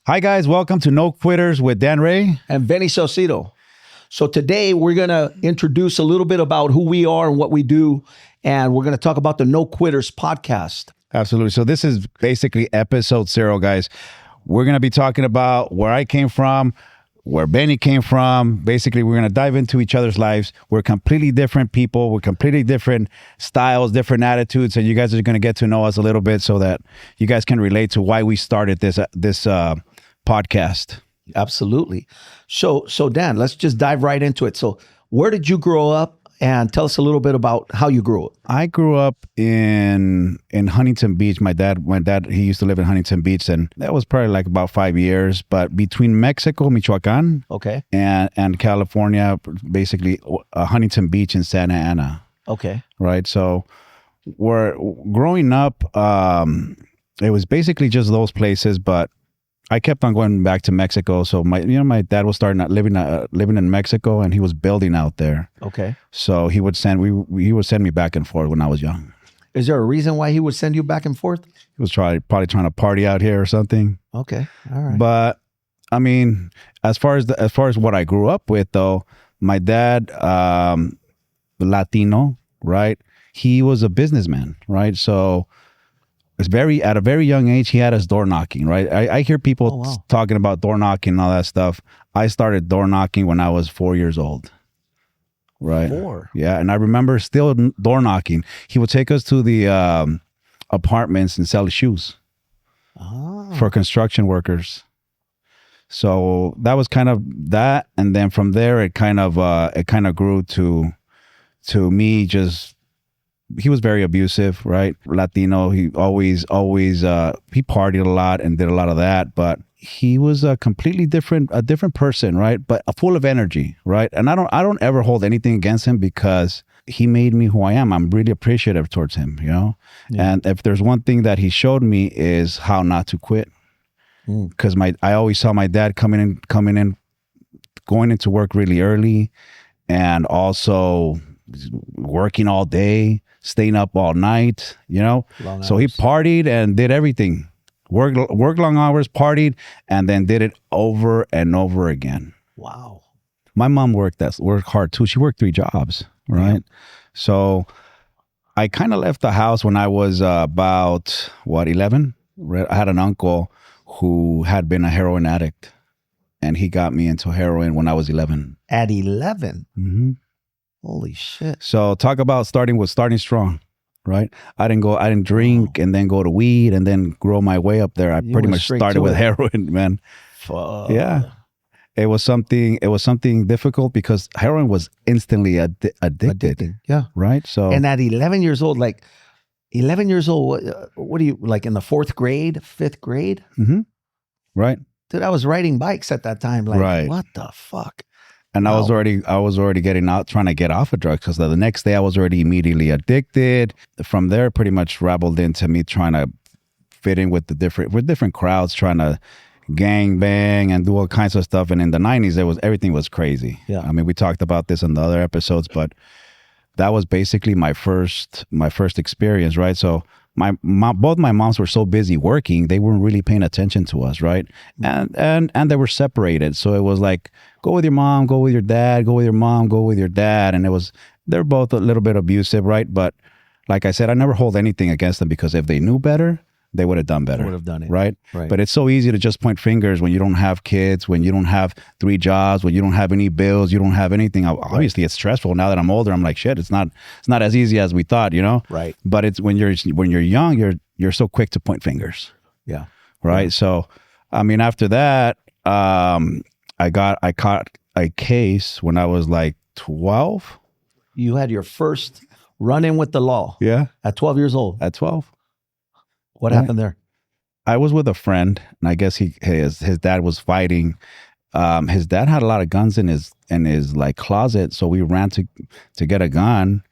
Hi, guys. Welcome to No Quitters with Dan Ray. And Benny Saucedo. So today we're going to introduce a little bit about who we are and what we do. And we're going to talk about the No Quitters podcast. Absolutely. So this is basically episode 0, guys. We're going to be talking about where I came from, where Benny came from. Basically, we're going to dive into each other's lives. We're completely different people. We're completely different styles, different attitudes. And you guys are going to get to know us a little bit so that you guys can relate to why we started this podcast. Absolutely. So Dan, let's just dive right into it. So where did you grow up? And tell us a little bit about how you grew up. I grew up in Huntington Beach. My dad, he used to live in Huntington Beach, and that was probably like about 5 years. But between Mexico, Michoacan, Okay. and California, basically Huntington Beach and Santa Ana. Okay. Right. So we're growing up. It was basically just those places, but I kept on going back to Mexico. So my dad was starting living in Mexico, and he was building out there. Okay. So he would send me back and forth when I was young. Is there a reason why he would send you back and forth? He was probably trying to party out here or something. Okay. All right. But I mean, as far as what I grew up with, though, my dad, Latino, right? He was a businessman, right? So at a very young age, he had us door knocking, right? I hear people talking about door knocking and all that stuff. I started door knocking when I was 4 years old. Right. 4? Yeah. And I remember still door knocking. He would take us to the apartments and sell shoes for construction workers. So that was kind of that. And then from there, it kind of grew to me just, he was very abusive, right? Latino. He always he partied a lot and did a lot of that, but he was a completely different person, right? But full of energy, right? And I don't ever hold anything against him because he made me who I am. I'm really appreciative towards him, you know? Yeah. And if there's one thing that he showed me is how not to quit. Because I always saw my dad coming in, going into work really early, and also working all day, staying up all night, you know? So he partied and did everything. Worked long hours, partied, and then did it over and over again. Wow. My mom worked hard too. She worked 3 jobs, right? Yeah. So I kind of left the house when I was about 11. I had an uncle who had been a heroin addict, and he got me into heroin when I was 11. At 11? Mm-hmm. Holy shit. So talk about starting strong, right? I didn't drink and then go to weed and then grow my way up there. I pretty much started with heroin, man. Fuck. Yeah. It was something difficult because heroin was instantly addicted. Yeah. Right. So, and at 11 years old, what do you, like in the 4th grade, 5th grade? Mm-hmm. Right. Dude, I was riding bikes at that time. Like, right. What the fuck? And wow. I was already getting out, trying to get off of drugs, because the next day I was already immediately addicted. From there, pretty much rabbled into me trying to fit in with different crowds, trying to gang bang and do all kinds of stuff. And in the 90s, everything was crazy. Yeah. I mean, we talked about this in the other episodes, but that was basically my first experience, right? So both my moms were so busy working, they weren't really paying attention to us, right? And they were separated. So it was like, go with your mom, go with your dad, go with your mom, go with your dad. And they're both a little bit abusive, right? But like I said, I never hold anything against them, because if they knew better, they would have done better. Would have done it. Right? But it's so easy to just point fingers when you don't have kids, when you don't have 3 jobs, when you don't have any bills, you don't have anything. Obviously, it's stressful. Now that I'm older, I'm like, shit, it's not as easy as we thought, you know? Right. But it's when you're young, you're so quick to point fingers. Yeah. Right. Yeah. So, I mean, after that, I caught a case when I was like 12. You had your first run-in with the law. Yeah. At 12 years old. At 12. What happened there? I was with a friend, and I guess his dad was fighting. His dad had a lot of guns in his like closet, so we ran to get a gun.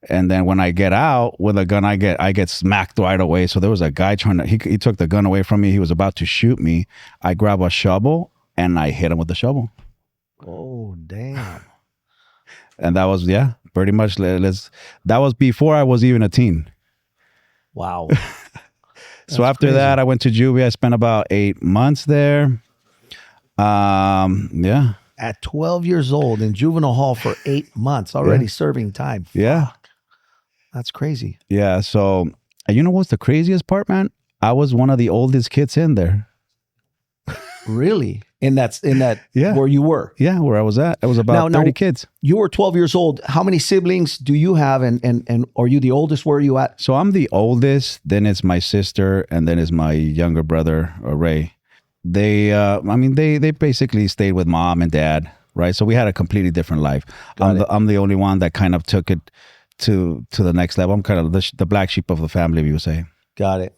And then when I get out with a gun, I get smacked right away. So there was a guy he took the gun away from me. He was about to shoot me. I grab a shovel and I hit him with the shovel. Oh, damn. And that was, pretty much. That was before I was even a teen. Wow. So after that, I went to juvie. I spent about 8 months there. Yeah. At 12 years old in juvenile hall for 8 months, already serving time. Yeah. Fuck. That's crazy. Yeah. So, you know what's the craziest part, man? I was one of the oldest kids in there. Really? In that Yeah. where you were? Yeah, where I was at. It was about 30 kids. You were 12 years old. How many siblings do you have? And are you the oldest? Where are you at? So I'm the oldest, then it's my sister, and then it's my younger brother, Ray. They they basically stayed with mom and dad, right? So we had a completely different life. I'm the only one that kind of took it to the next level. I'm kind of the black sheep of the family, you would say. Got it.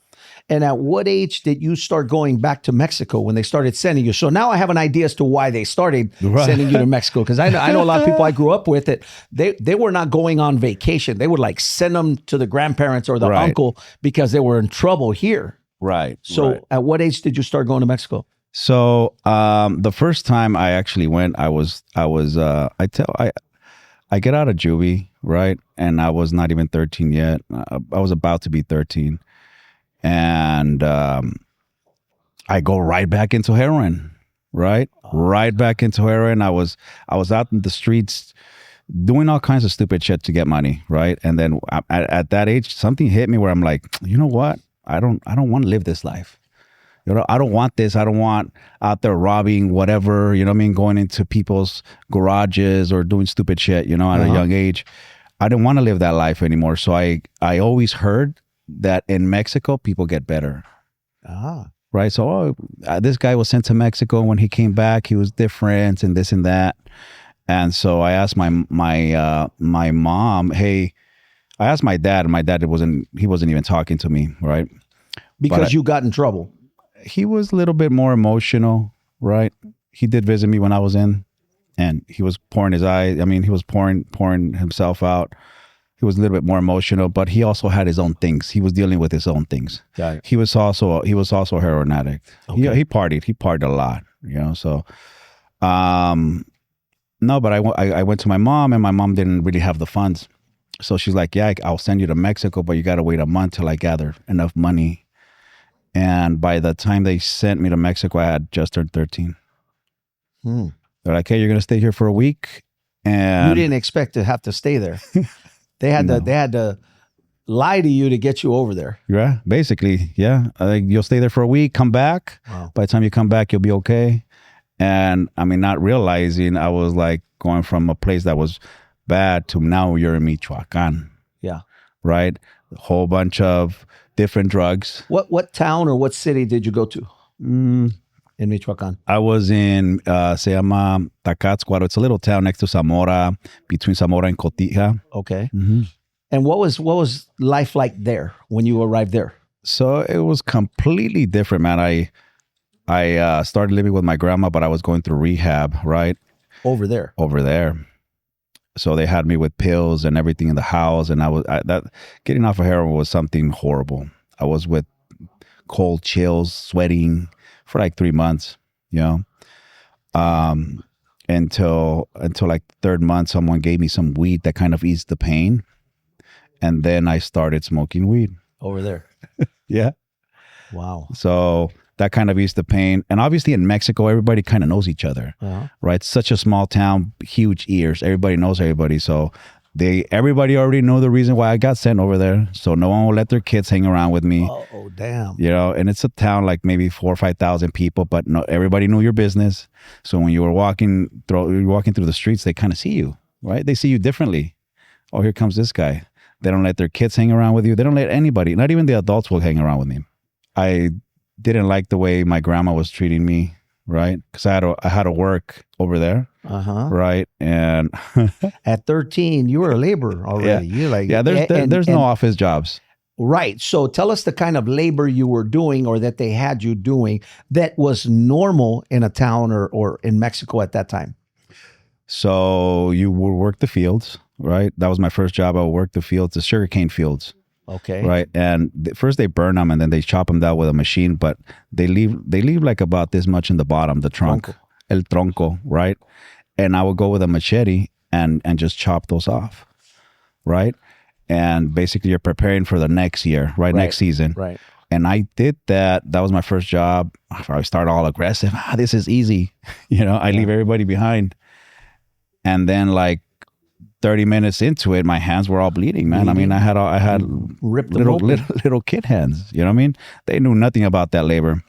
And at what age did you start going back to Mexico when they started sending you? So now I have an idea as to why they started sending you to Mexico. Because I know a lot of people I grew up with that they were not going on vacation. They would like send them to the grandparents or the uncle because they were in trouble here. Right. So at what age did you start going to Mexico? So the first time I actually went, I get out of juvie, right? And I was not even 13 yet. I was about to be 13. And I go right back into heroin, right? Right back into heroin. I was out in the streets doing all kinds of stupid shit to get money, right? And then at that age, something hit me where I'm like, you know what? I don't want to live this life. You know, I don't want this. I don't want out there robbing whatever, you know what I mean? Going into people's garages or doing stupid shit, you know, at a young age. I didn't want to live that life anymore. So I always heard that in Mexico, people get better. Right. So this guy was sent to Mexico. When he came back, he was different and this and that. And so I asked my mom, hey, I asked my dad, and my dad wasn't even talking to me, right? Because you got in trouble. He was a little bit more emotional, right? He did visit me when I was in, and he was pouring his eyes. I mean, he was pouring himself out. He was a little bit more emotional, but he also had his own things. He was dealing with his own things. Got it. He was also a heroin addict. Okay. He partied a lot, you know. So, no, but I went to my mom, and my mom didn't really have the funds. So she's like, yeah, I'll send you to Mexico, but you got to wait a month till I gather enough money. And by the time they sent me to Mexico, I had just turned 13. They're like, hey, you're going to stay here for a week. And you didn't expect to have to stay there. They had to lie to you to get you over there. Yeah, basically. Yeah. You'll stay there for a week, come back. Wow. By the time you come back, you'll be okay. And I mean, not realizing I was like going from a place that was bad to now you're in Michoacan. Yeah. Right? A whole bunch of different drugs. What town or what city did you go to in Michoacan? I was in, se llama Tacatscuaro. It's a little town next to Zamora, between Zamora and Cotija. Okay. Mm-hmm. And what was life like there when you arrived there? So it was completely different, man. I started living with my grandma, but I was going through rehab, right? Over there. So they had me with pills and everything in the house, and getting off of heroin was something horrible. I was with cold chills, sweating for like 3 months, you know, until like the third month, someone gave me some weed that kind of eased the pain, and then I started smoking weed over there. Yeah. Wow. So that kind of eased the pain. And obviously in Mexico, everybody kind of knows each other, right? Such a small town, huge ears. Everybody knows everybody. So everybody already knew the reason why I got sent over there. So no one will let their kids hang around with me. Oh, damn. You know, and it's a town like maybe 4,000 or 5,000 people, but no, everybody knew your business. So when you were walking through the streets, they kind of see you, right? They see you differently. Oh, here comes this guy. They don't let their kids hang around with you. They don't let anybody, not even the adults will hang around with me. I didn't like the way my grandma was treating me, right? Because I had to work over there, right? And at 13, you were a laborer already. Yeah. You're like, there's no office jobs, right? So tell us the kind of labor you were doing, or that they had you doing, that was normal in a town or in Mexico at that time. So you would work the fields, right? That was my first job. I would work the fields, the sugarcane fields. Okay. Right. And first they burn them and then they chop them down with a machine, but they leave like about this much in the bottom, the trunk, el tronco, right? And I would go with a machete and just chop those off, right? And basically you're preparing for the next year, right? Next season. Right. And I did that. That was my first job. I started all aggressive. This is easy. I leave everybody behind. And then like 30 minutes into it, my hands were all bleeding, man. I mean, I had Ripped little kid hands. You know what I mean? They knew nothing about that labor.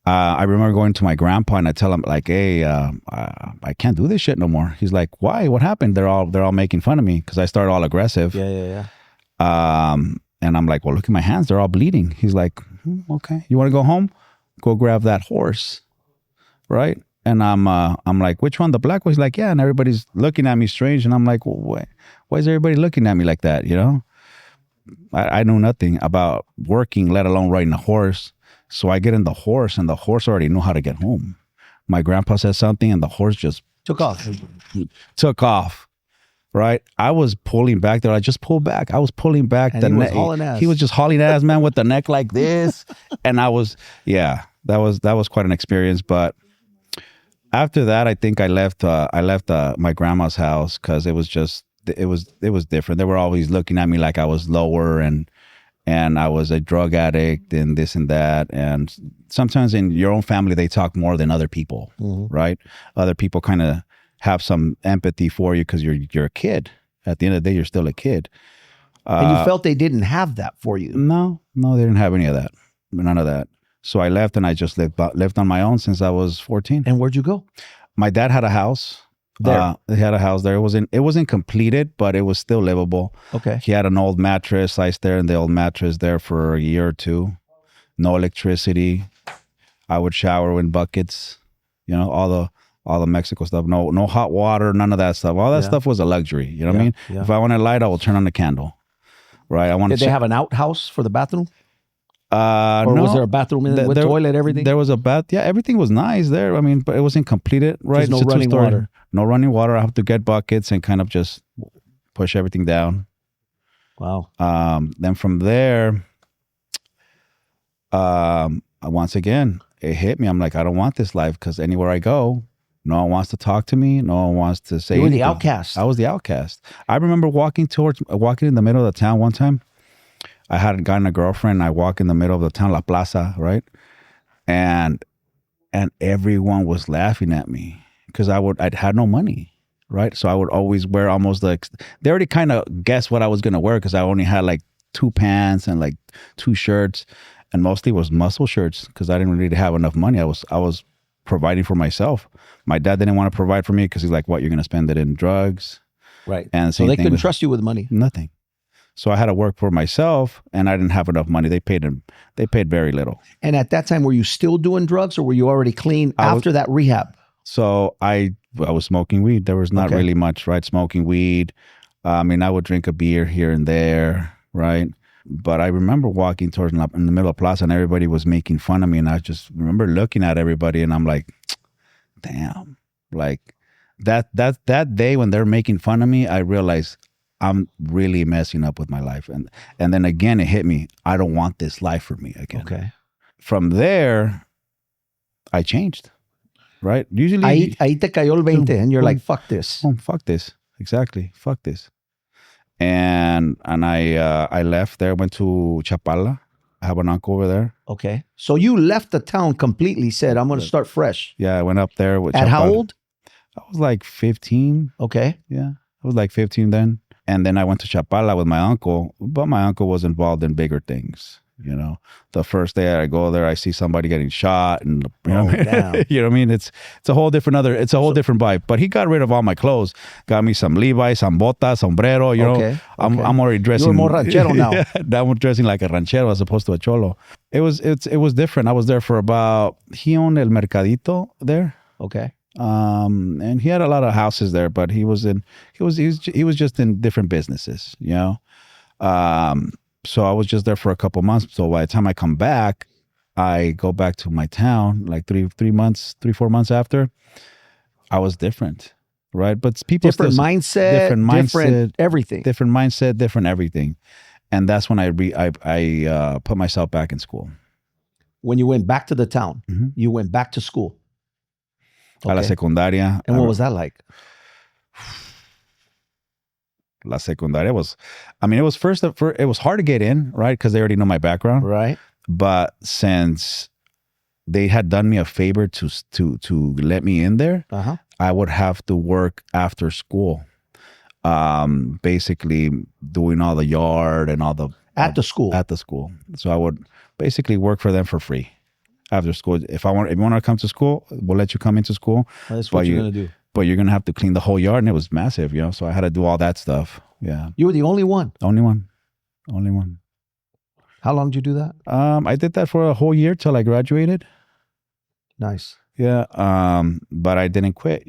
I remember going to my grandpa and I tell him like, hey, I can't do this shit no more. He's like, why? What happened? They're all making fun of me because I started all aggressive. Yeah. And I'm like, well, look at my hands. They're all bleeding. He's like, okay. You want to go home? Go grab that horse. Right. And I'm like, which one? The black one? He's like, yeah. And everybody's looking at me strange. And I'm like, well, why is everybody looking at me like that? I knew nothing about working, let alone riding a horse. So I get in the horse and the horse already knew how to get home. My grandpa said something and the horse just took off. Right. I was pulling back there. I just pulled back. I was pulling back. And he was hauling ass. He was just hauling ass, man, with the neck like this. And I was, that was quite an experience. But after that, I think I left my grandma's house because it was different. They were always looking at me like I was lower and I was a drug addict and this and that. And sometimes in your own family, they talk more than other people, right? Other people kind of have some empathy for you because you're a kid. At the end of the day, you're still a kid. And you felt they didn't have that for you? No, they didn't have any of that. None of that. So I left and I just lived on my own since I was 14. And where'd you go? My dad had a house. There. He had a house there. It wasn't completed, but it was still livable. Okay. He had an old mattress. I stayed in the old mattress there for a year or two. No electricity. I would shower in buckets. All the Mexico stuff. No hot water. None of that stuff. All that stuff was a luxury. You know what I mean? Yeah. If I wanted light, I will turn on the candle. Right. Did they have an outhouse for the bathroom? Or no. Was there a bathroom with toilet, everything? There was a bath. Yeah, everything was nice there. I mean, but it wasn't completed, right? Just no running water. No running water. I have to get buckets and kind of just push everything down. Wow. Then from there, once again, it hit me. I'm like, I don't want this life because anywhere I go, no one wants to talk to me. No one wants to say. You were anything. the outcast. I was the outcast. I remember walking in the middle of the town one time. I hadn't gotten a girlfriend. I walk in the middle of the town, La Plaza, right? And everyone was laughing at me because I'd had no money, right? So I would always wear almost like, they already kind of guessed what I was going to wear because I only had like 2 pants and like 2 shirts, and mostly was muscle shirts because I didn't really have enough money. I was providing for myself. My dad didn't want to provide for me because he's like, what, you're going to spend it in drugs? Right. And so they couldn't trust you with money. Nothing. So I had to work for myself, and I didn't have enough money. They paid very little. And at that time, were you still doing drugs, or were you already clean after that rehab? So I was smoking weed. There was not really much, right? Smoking weed. I mean, I would drink a beer here and there, right? But I remember walking towards in the middle of Plaza, and everybody was making fun of me, and I just remember looking at everybody, and I'm like, damn, like that day when they're making fun of me, I realized I'm really messing up with my life. And then again, it hit me. I don't want this life for me again. Okay. From there, I changed, right? Usually. Ahí te cayó el 20 and you're like, fuck this. Oh, fuck this. Exactly. Fuck this. And I left there, went to Chapala. I have an uncle over there. Okay. So you left the town completely, said, I'm going to start fresh. Yeah, I went up there with At Chapala. how old? I was like 15. Okay. Yeah. I was like 15 then. And then I went to Chapala with my uncle, but my uncle was involved in bigger things. The first day I go there, I see somebody getting shot, and damn. you know what I mean? It's a whole different different vibe. But he got rid of all my clothes, got me some Levi's, some botas, sombrero. I'm already dressing. You're more ranchero now. Now I'm dressing like a ranchero as opposed to a cholo. It was different. I was there for he owned El Mercadito there. Okay. And he had a lot of houses there, but he was just in different businesses, so I was just there for a couple months. So by the time I come back, I go back to my town like 4 months after. I was different, right? But people different mindset, different everything, different everything. And that's when I put myself back in school. When you went back to the town, you went back to school. Okay. A la secundaria. And what was that like? La secundaria was, it was it was hard to get in, right? Because they already know my background. Right. But since they had done me a favor to let me in there, I would have to work after school, basically doing all the yard and all the at the school. At the school. So I would basically work for them for free after school. If you want to come to school, we'll let you come into school. Well, that's what you're gonna do. But you're gonna have to clean the whole yard, and it was massive, So I had to do all that stuff. Yeah. You were the only one. Only one. How long did you do that? I did that for a whole year till I graduated. Nice. Yeah. But I didn't quit,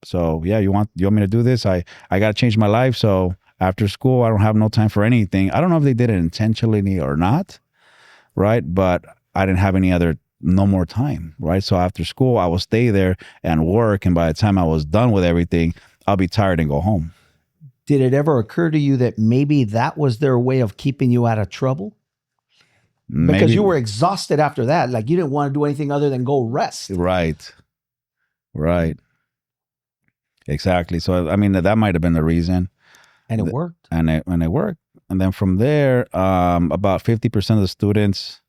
So yeah, you want me to do this? I gotta change my life. So after school, I don't have no time for anything. I don't know if they did it intentionally or not, right? But I didn't have no more time, right? So after school, I will stay there and work. And by the time I was done with everything, I'll be tired and go home. Did it ever occur to you that maybe that was their way of keeping you out of trouble? Because you were exhausted after that. Like you didn't want to do anything other than go rest. Right. Exactly. So, I mean, that might have been the reason. And it worked. And it worked. And then from there, about 50% of the students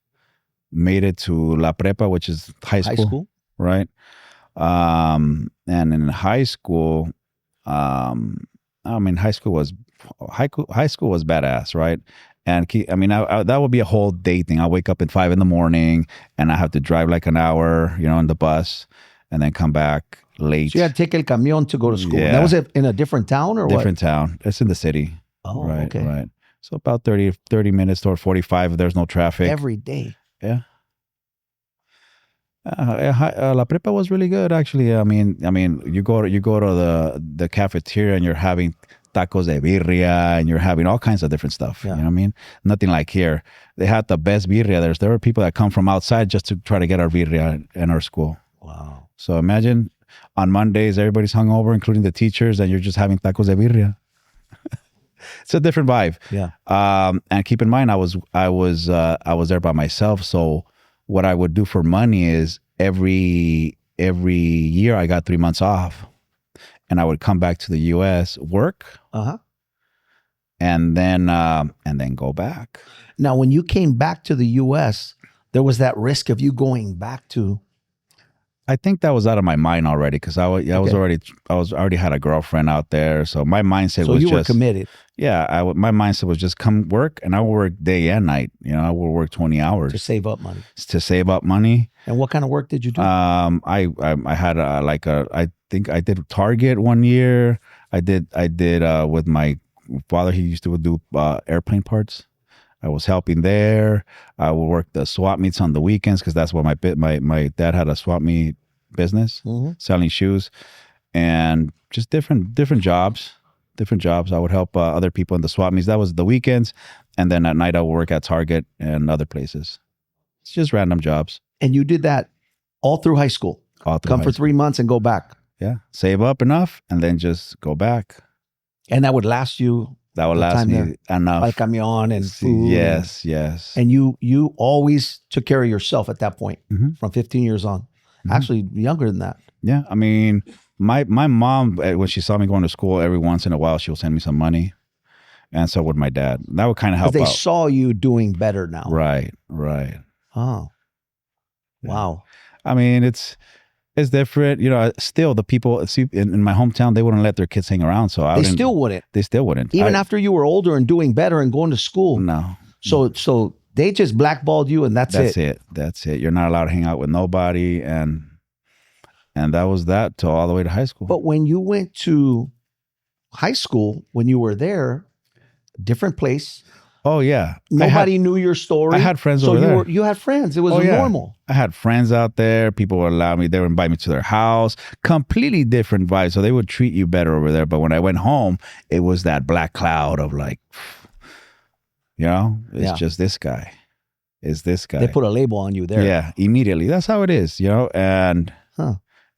made it to La Prepa, which is high school. Right? And in high school, high school was badass, right? And that would be a whole day thing. I wake up at 5 a.m. and I have to drive like an hour, in the bus, and then come back late. So you had to take el camión to go to school. Yeah. That was in a different town or different town. It's in the city. Oh, right, okay. Right. So about 30 minutes or 45 if there's no traffic. Every day. Yeah. La Prepa was really good, actually. I mean, you go to the cafeteria and you're having tacos de birria and you're having all kinds of different stuff. Yeah. You know what I mean? Nothing like here. They had the best birria. There were people that come from outside just to try to get our birria in our school. Wow. So imagine on Mondays everybody's hungover, including the teachers, and you're just having tacos de birria. It's a different vibe. Yeah. And keep in mind, I was there by myself. So what I would do for money is every year I got 3 months off, and I would come back to the U.S., work, and then go back. Now, when you came back to the U.S., there was that risk of you going back to. I think that was out of my mind already because I already had a girlfriend out there, so my mindset was just. So you were committed. Yeah, my mindset was just come work, and I would work day and night. I would work 20 hours to save up money. And what kind of work did you do? I had I think I did Target one year. I did with my father. He used to do airplane parts. I was helping there. I would work the swap meets on the weekends because that's what my dad had a swap meet business, selling shoes, and just different jobs. I would help other people in the swap meets. That was the weekends, and then at night I would work at Target and other places. It's just random jobs. And you did that all through high school. Come for 3 months and go back. Yeah, save up enough and then just go back. And that would last you. That would last me enough. Like camión and food. Yes. And you always took care of yourself at that point from 15 years on. Actually, younger than that. Yeah. I mean, my mom, when she saw me going to school, every once in a while, she'll send me some money. And so would my dad. That would kind of help out. Because they saw you doing better now. Right. Oh. Wow. I mean, it's different. Still the people in my hometown, they wouldn't let their kids hang around. So they still wouldn't. Even after you were older and doing better and going to school. No. So they just blackballed you and that's it. That's it. You're not allowed to hang out with nobody. And that was that till all the way to high school. But when you went to high school, when you were there, different place. Oh, yeah. Nobody knew your story. I had friends over there. You had friends. It was normal. I had friends out there. People would allow me. They would invite me to their house. Completely different vibe. So they would treat you better over there. But when I went home, it was that black cloud of like, it's just this guy. It's this guy. They put a label on you there. Yeah, immediately. That's how it is, And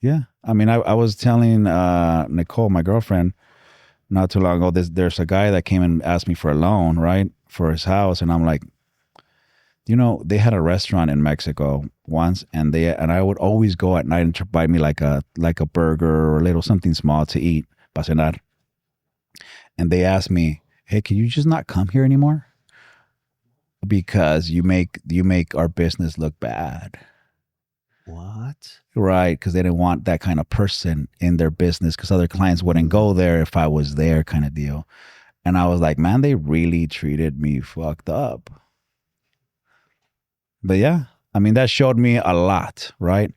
yeah, I mean, I was telling Nicole, my girlfriend, not too long ago, there's a guy that came and asked me for a loan, right, for his house, and I'm like, they had a restaurant in Mexico once, and I would always go at night and buy me like a burger or a little something small to eat, para cenar. And they asked me, "Hey, can you just not come here anymore?" because you make our business look bad. What? Right, because they didn't want that kind of person in their business because other clients wouldn't go there if I was there, kind of deal. And I was like, man, they really treated me fucked up. But yeah, I mean, that showed me a lot, right?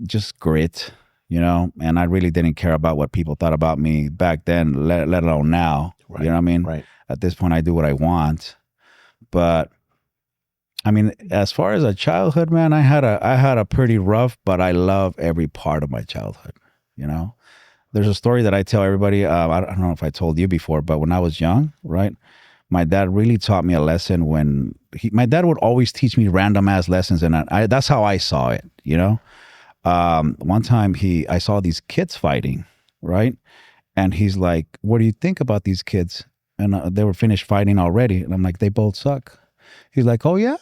Just grit, and I really didn't care about what people thought about me back then, let alone now. Right, you know what I mean? Right. At this point, I do what I want. But I mean, as far as a childhood, man, I had a pretty rough, but I love every part of my childhood. There's a story that I tell everybody. I don't know if I told you before, but when I was young, right, my dad really taught me a lesson. My dad would always teach me random ass lessons, and that's how I saw it. One time I saw these kids fighting, right, and he's like, "What do you think about these kids?" And they were finished fighting already, and I'm like, "They both suck." He's like, "Oh yeah,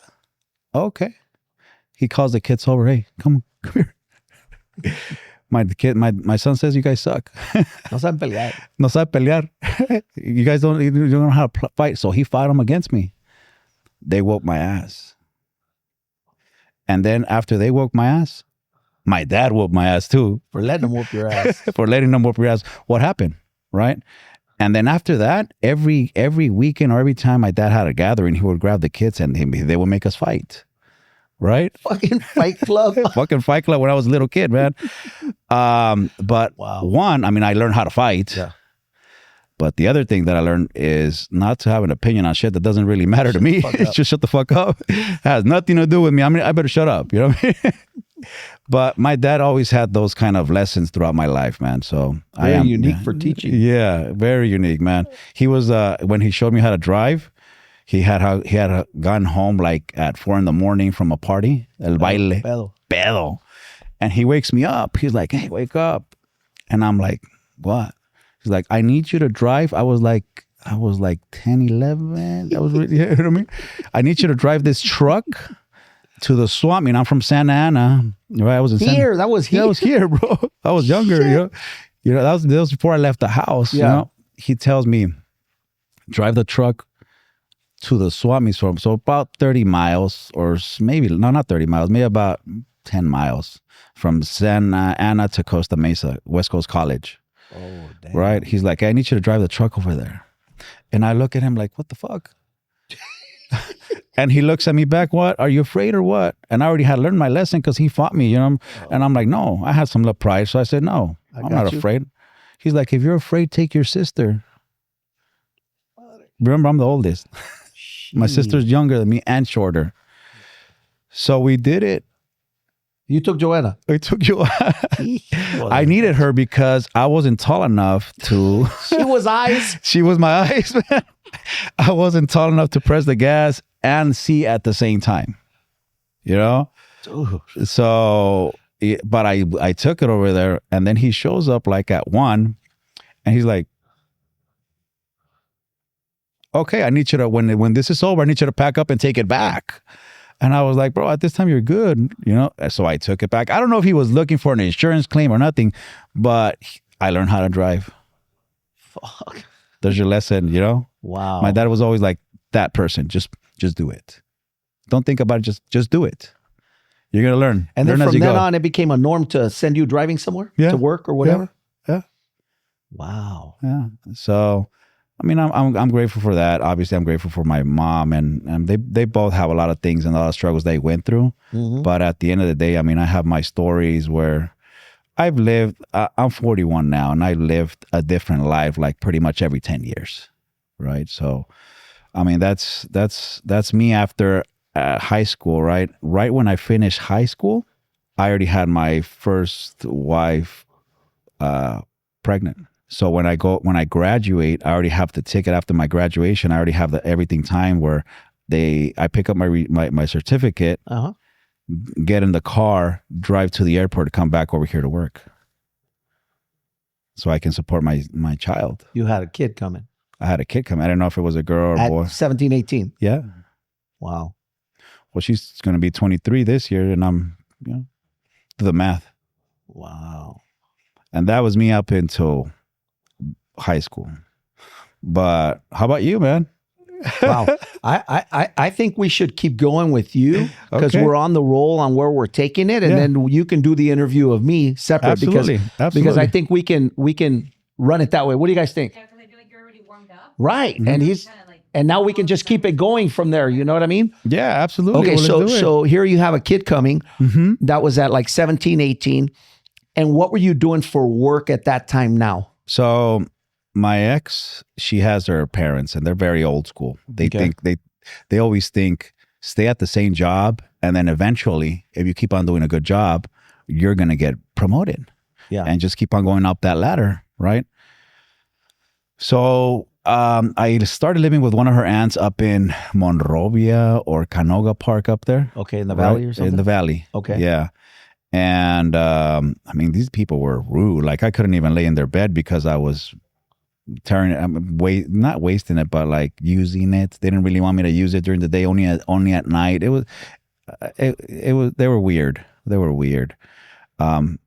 okay." He calls the kids over. "Hey, come here." My son says, "You guys suck." No saben pelear. No sabe pelear. You guys don't know how to fight. So he fought them against me. They woke my ass. And then after they woke my ass, my dad whooped my ass too. For letting them whoop your ass. For letting them whoop your ass. What happened? Right? And then after that, every weekend or every time my dad had a gathering, he would grab the kids and they would make us fight. Right? Fucking Fight Club. Fucking Fight Club when I was a little kid, man. But one, I mean, I learned how to fight. Yeah. But the other thing that I learned is not to have an opinion on shit that doesn't really matter to me. It's just shut the fuck up. It has nothing to do with me. I mean, I better shut up. You know what I mean? But my dad always had those kind of lessons throughout my life, man. So I am unique for teaching. Yeah, very unique, man. He was when he showed me how to drive. He had gotten home like at 4 a.m. from a party, el baile, pedo. And he wakes me up. He's like, "Hey, wake up." And I'm like, "What?" He's like, "I need you to drive." I was like 10, 11. That was really, you know what I mean? "I need you to drive this truck to the swamp meet." I'm from Santa Ana, right? I was in here. That was here. Yeah, I was here, bro. I was younger, that was before I left the house. Yeah. He tells me, drive the truck to the swap meet, so about 30 miles, or maybe not 30 miles, maybe about 10 miles from Santa Ana to Costa Mesa, West Coast College. Oh, damn. Right? He's like, "I need you to drive the truck over there." And I look at him like, "What the fuck?" And he looks at me back, "What? Are you afraid or what?" And I already had learned my lesson because he fought me, And I'm like, "No," I had some little pride. So I said, "No, I'm not afraid." He's like, "If you're afraid, take your sister." Remember, I'm the oldest. My sister's younger than me and shorter. So we did it. You took Joanna. I took Joanna. I needed her because I wasn't tall enough to. She was eyes. She was my eyes, man. I wasn't tall enough to press the gas and see at the same time. Ooh. So, but I took it over there, and then he shows up like at 1, and he's like, "Okay, I need you to, when this is over, I need you to pack up and take it back." And I was like, "Bro, at this time you're good, So I took it back. I don't know if he was looking for an insurance claim or nothing, but I learned how to drive. Fuck. There's your lesson, Wow. My dad was always like that person. Just do it. Don't think about it. Just do it. You're gonna learn. And learn then from then go. on, it became a norm to send you driving somewhere to work or whatever. Yeah. Wow. Yeah. So, I mean, I'm grateful for that. Obviously, I'm grateful for my mom, and they both have a lot of things and a lot of struggles they went through. Mm-hmm. But at the end of the day, I mean, I have my stories where I've lived. I'm 41 now, and I've lived a different life like pretty much every 10 years, right? So, I mean, that's me after high school, right? Right when I finished high school, I already had my first wife pregnant. So when I graduate, I already have the ticket after my graduation. I already have everything time where I pick up my certificate, get in the car, drive to the airport to come back over here to work. So I can support my child. You had a kid coming. I had a kid coming. I didn't know if it was a girl or a boy. 17, 18. Yeah. Wow. Well, she's going to be 23 this year, and I'm, do the math. Wow. And that was me up until high school. But how about you, man? Wow. I think we should keep going with you because Okay. we're on the roll on where we're taking it. And then you can do the interview of me separate Absolutely. because I think we can run it that way. What do you guys think? Yeah, because I feel like you're already warmed up. Right. Mm-hmm. And now we can just keep it going from there. You know what I mean? Yeah, absolutely. Okay. Well, let's do it. So here you have a kid coming Mhm. that was at like 17, 18. And what were you doing for work at that time now? So my ex, she has her parents, and they're very old school. They Okay. think they always think stay at the same job, and then eventually, if you keep on doing a good job, you're gonna get promoted. Yeah. And just keep on going up that ladder, right? So I started living with one of her aunts up in Monrovia or Canoga Park up there. Okay. In the valley right? or something? In the valley. Okay. Yeah. And I mean, these people were rude. Like I couldn't even lay in their bed because I was not wasting it, but like using it. They didn't really want me to use it during the day, only at night. It was they were weird. They were weird. One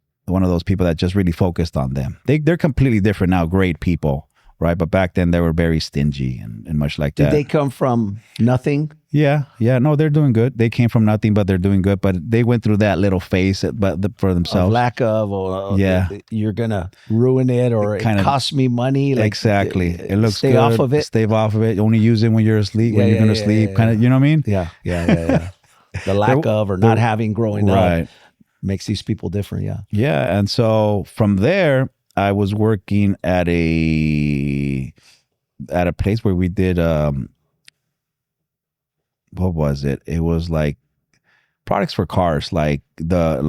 of those people that just really focused on them. They're completely different now, great people, right? But back then they were very stingy and much like Did that. they come from nothing? Yeah. No, they're doing good. They came from nothing, but they're doing good. But they went through that little phase, for Of themselves. lack of, or Yeah. you're gonna ruin it, or it Kinda- costs me money. Like, Exactly. It looks stay good. off of it. Stay off of it. Only use it when you're asleep. When Yeah, you're yeah, gonna yeah, sleep. yeah, Kind of. You know what I mean? Yeah. The lack of or not having growing up Right. makes these people different. Yeah. Yeah. And so from there, I was working at a place where we did what was it? It was like products for cars, like the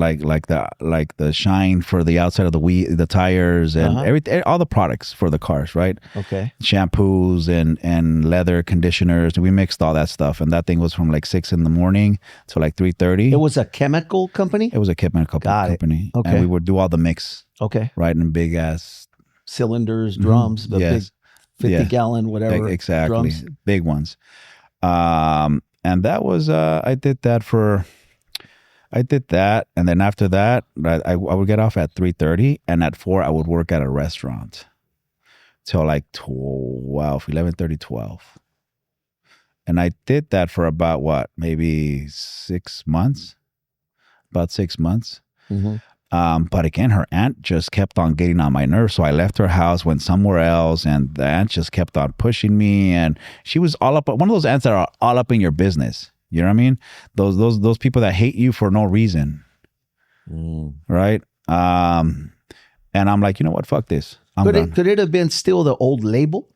shine for the outside of the tires and everything, all the products for the cars, right? Okay. Shampoos and leather conditioners. We mixed all that stuff, and that thing was from like 6 a.m. to like 3:30. It was a chemical company. It was a chemical Got it. company. Okay. And we would do all the mix, Okay. right, in big ass, Cylinders, drums, the Yes. big 50 Yeah. gallon, whatever. exactly, Drums. big ones. And that was I did that, and then after that, I would get off at 3:30, and at 4 I would work at a restaurant till like 11:30, 12. And I did that for about maybe 6 months, about 6 months. Mhm. But again, her aunt just kept on getting on my nerves. So I left her house, went somewhere else, and the aunt just kept on pushing me. And she was all up, one of those aunts that are all up in your business. You know what I mean? Those people that hate you for no reason, right? And I'm like, you know what? Fuck this. I'm done. Could it have been still the old label?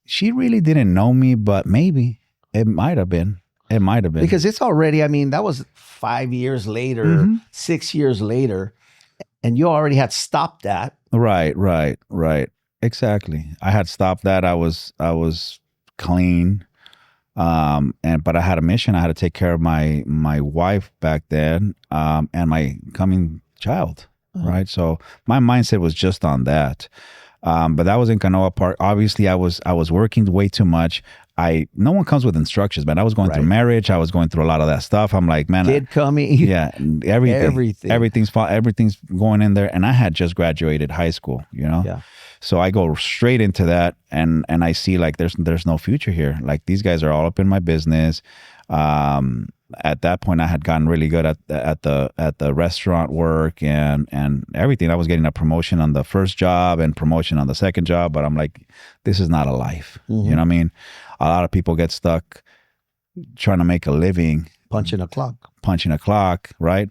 She really didn't know me, but maybe it might have been. It might have been. Because it's already, I mean, that was 5 years later, Mm-hmm. 6 years later, and you already had stopped that. Right. Exactly. I had stopped that. I was clean. But I had a mission. I had to take care of my wife back then, and my coming child. Right. So my mindset was just on that. But that was in Canoga Park. Obviously I was working way too much. No one comes with instructions, man. I was going through marriage. I was going through a lot of that stuff. I'm like, man, Kid coming. yeah, everything's going in there. And I had just graduated high school, you know? Yeah. So I go straight into that, and I see like there's no future here. Like these guys are all up in my business. At that point, I had gotten really good at the restaurant work and everything. I was getting a promotion on the first job and promotion on the second job, but I'm like, this is not a life. You know what I mean? A lot of people get stuck trying to make a living, Punching a clock. right?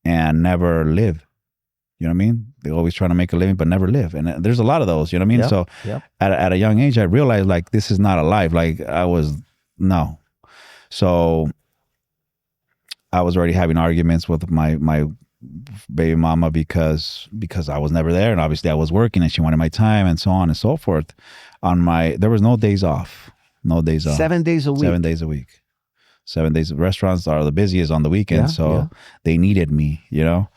And never live. You know what I mean? They're always trying to make a living, but never live. And there's a lot of those, you know what I mean? Yep, So yep. at a young age, I realized like, this is not a life. Like no. So I was already having arguments with my baby mama because I was never there. And obviously I was working and she wanted my time and so on and so forth. There was no days off. No days off. 7 days a week. 7 days a week. 7 days. Restaurants are the busiest on the weekends. So they needed me, you know?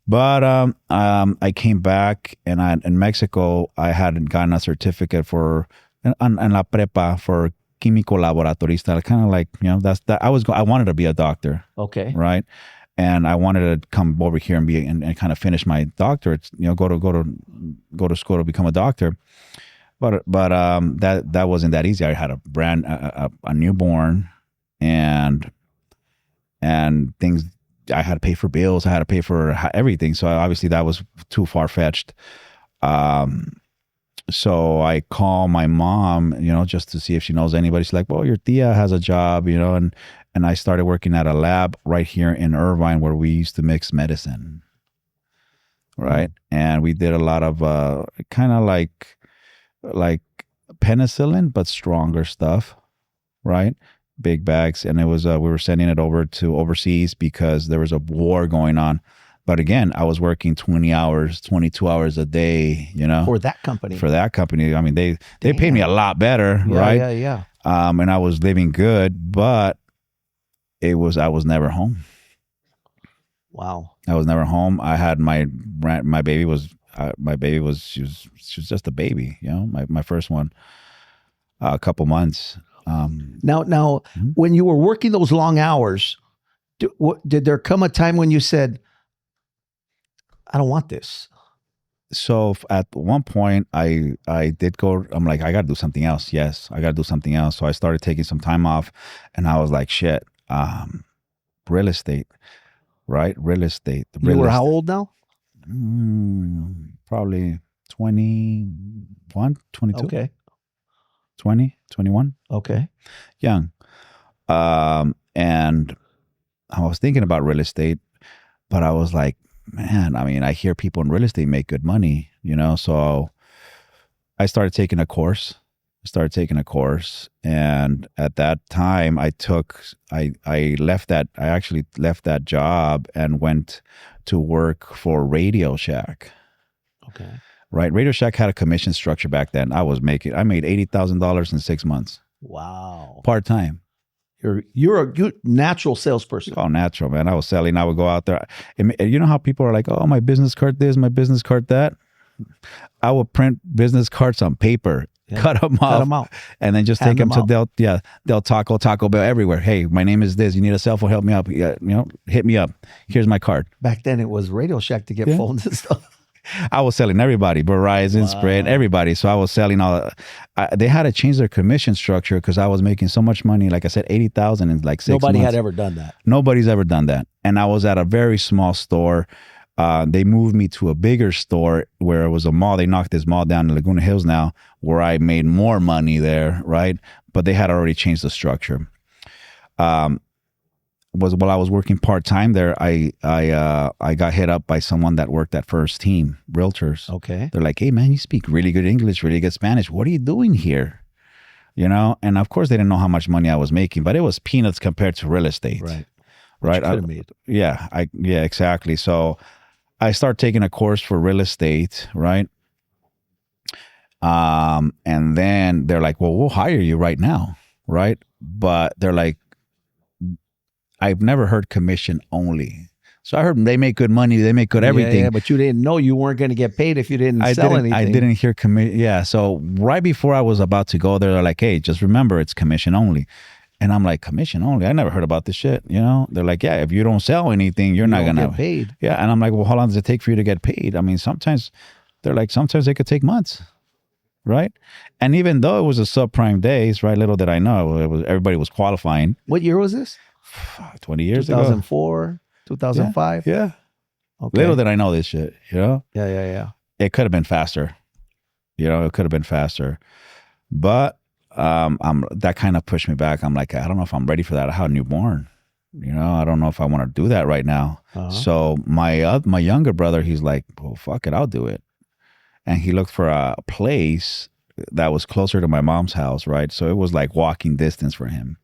But I came back, and in Mexico, I hadn't gotten a certificate for en la prepa for químico laboratorista. Kind of like, you know, I wanted to be a doctor. Okay. Right. And I wanted to come over here and kind of finish my doctorate, you know, go to school to become a doctor. But that wasn't that easy. I had a newborn, and things. I had to pay for bills. I had to pay for everything. So obviously that was too far fetched. So I call my mom, just to see if she knows anybody. She's like, well, your tia has a job, and I started working at a lab right here in Irvine where we used to mix medicine. Right. And we did a lot of kind of like penicillin, but stronger stuff. Right. Big bags. And it was, we were sending it over to overseas because there was a war going on. But again, I was working 20 hours, 22 hours a day, For that company. I mean, they paid me a lot better, right? Yeah. And I was living good, but I was never home. Wow. I was never home. I had my baby was she was just a baby, my first one, a couple months. Now, when you were working those long hours, did there come a time when you said, I don't want this? So at one point I did go, I'm like, I got to do something else. Yes, I got to do something else. So I started taking some time off, and I was like, shit, real estate, right? Real estate. You were how old now? Probably 21, 22. Okay. 20, 21. Okay. Young. And I was thinking about real estate, but I was like, man, I mean, I hear people in real estate make good money, so I started taking a course. And at that time I actually left that job and went to work for Radio Shack. Okay. Right. Radio Shack had a commission structure back then. I made $80,000 in 6 months. Wow. Part-time. You're a natural salesperson. Oh, natural, man. I was selling. I would go out there. You know how people are like, oh, my business card this, my business card that? I would print business cards on paper, cut them out, and then just take them to Del Taco Bell, everywhere. Hey, my name is this. You need a cell phone? Help me out. Hit me up. Here's my card. Back then, it was Radio Shack to get phones and stuff. I was selling everybody, Verizon, Sprint, everybody. So I was selling all. They had to change their commission structure because I was making so much money. Like I said, 80,000 in like 6 months. Nobody had ever done that. Nobody's ever done that. And I was at a very small store. They moved me to a bigger store where it was a mall. They knocked this mall down in Laguna Hills now, where I made more money there, right? But they had already changed the structure. While I was working part-time there, I got hit up by someone that worked at First Team Realtors. Okay. They're like, hey, man, you speak really good English, really good Spanish. What are you doing here? And of course they didn't know how much money I was making, but it was peanuts compared to real estate. Right. Right. Could have made. Yeah, exactly. So I started taking a course for real estate, right? And then they're like, well, we'll hire you right now, right? But they're like, I've never heard commission only. So I heard they make good money, they make good everything. Yeah, but you didn't know you weren't going to get paid if you didn't sell anything. I didn't hear commission. Yeah. So right before I was about to go there, they're like, hey, just remember it's commission only. And I'm like, commission only? I never heard about this shit. They're like, yeah, if you don't sell anything, you're not going to get paid. Yeah. And I'm like, well, how long does it take for you to get paid? I mean, sometimes it could take months. Right. And even though it was a subprime days, right? Little did I know, everybody was qualifying. What year was this? 20 years 2004, 2005. Yeah. Okay. Little did I know this shit, Yeah. It could have been faster. It could have been faster. But that kind of pushed me back. I'm like, I don't know if I'm ready for that. I had a newborn. I don't know if I want to do that right now. Uh-huh. So my younger brother, he's like, well, fuck it, I'll do it. And he looked for a place that was closer to my mom's house, right? So it was like walking distance for him.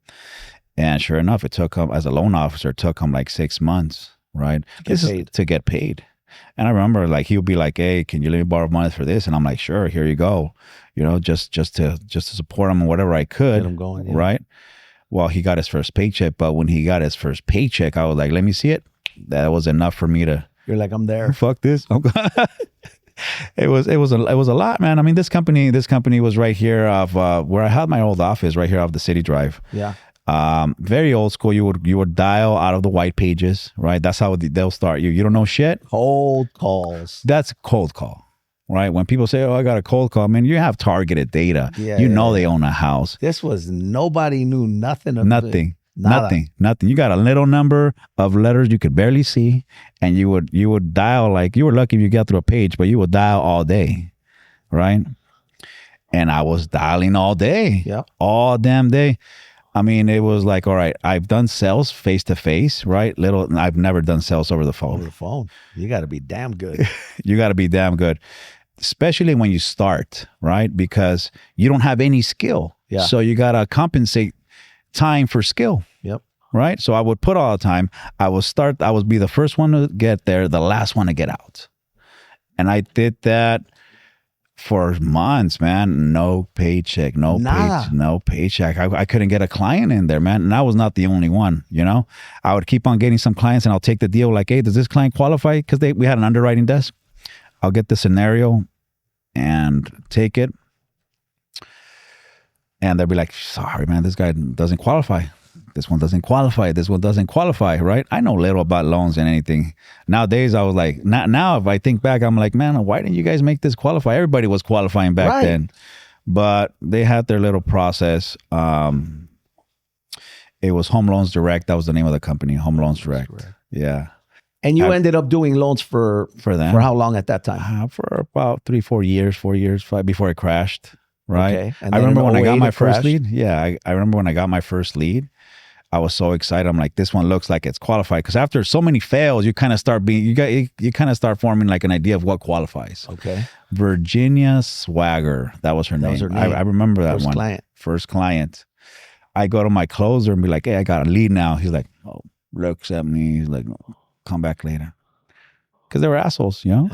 And sure enough, it took him, as a loan officer, it took him like 6 months, right? To get paid. And I remember like, he would be like, hey, can you let me borrow money for this? And I'm like, sure, here you go. Just to support him and whatever I could. Get him going, yeah. Right? Well, he got his first paycheck, but when he got his first paycheck, I was like, let me see it. That was enough for me to. You're like, I'm there. Fuck this. It was a lot, man. I mean, this company was right here of where I had my old office, right here off the City Drive. Yeah. Very old school. You would dial out of the white pages, right? That's how they'll start you. You don't know shit. Cold calls. That's a cold call. right? When people say, "Oh, I got a cold call," I mean, you have targeted data. Yeah, you yeah, know yeah. they own a house. This was nobody knew nothing of Nothing. Nada. Nothing. You got a little number of letters you could barely see, and you would dial, like, you were lucky if you got through a page, but you would dial all day, right? And I was dialing all day, Yep. all damn day. I mean, it was like, all right, I've done sales face to face, right? I've never done sales over the phone. Over the phone. You got to be damn good. You got to be damn good, especially when you start, right? Because you don't have any skill. Yeah. So you got to compensate time for skill. Yep. Right. So I would put all the time. I would be the first one to get there, the last one to get out. And I did that for months, man. No paycheck, no paycheck. I couldn't get a client in there, man. And I was not the only one, you know. I would keep on getting some clients and I'll take the deal like, hey, does this client qualify? Because we had an underwriting desk. I'll get the scenario and take it. And they'll be like, sorry, man, this guy doesn't qualify. This one doesn't qualify. This one doesn't qualify, right? I know little about loans and anything. Nowadays, I was like, now if I think back, I'm like, man, why didn't you guys make this qualify? Everybody was qualifying back then. But they had their little process. It was Home Loans Direct. That was the name of the company, Home Loans Direct. Yeah. And you ended up doing loans for them. For how long at that time? For about 4 years, 5 before it crashed. Right. Okay. And I remember when I got my first first lead. Yeah. I remember when I got my first lead. I was so excited. I'm like, this one looks like it's qualified. Because after so many fails, you kind of start you kind of start forming like an idea of what qualifies. Okay. Virginia Swagger. That was her name. I remember that one. First client. I go to my closer and be like, hey, I got a lead now. He's like, oh, looks at me. He's like, no, come back later. Because they were assholes, you know?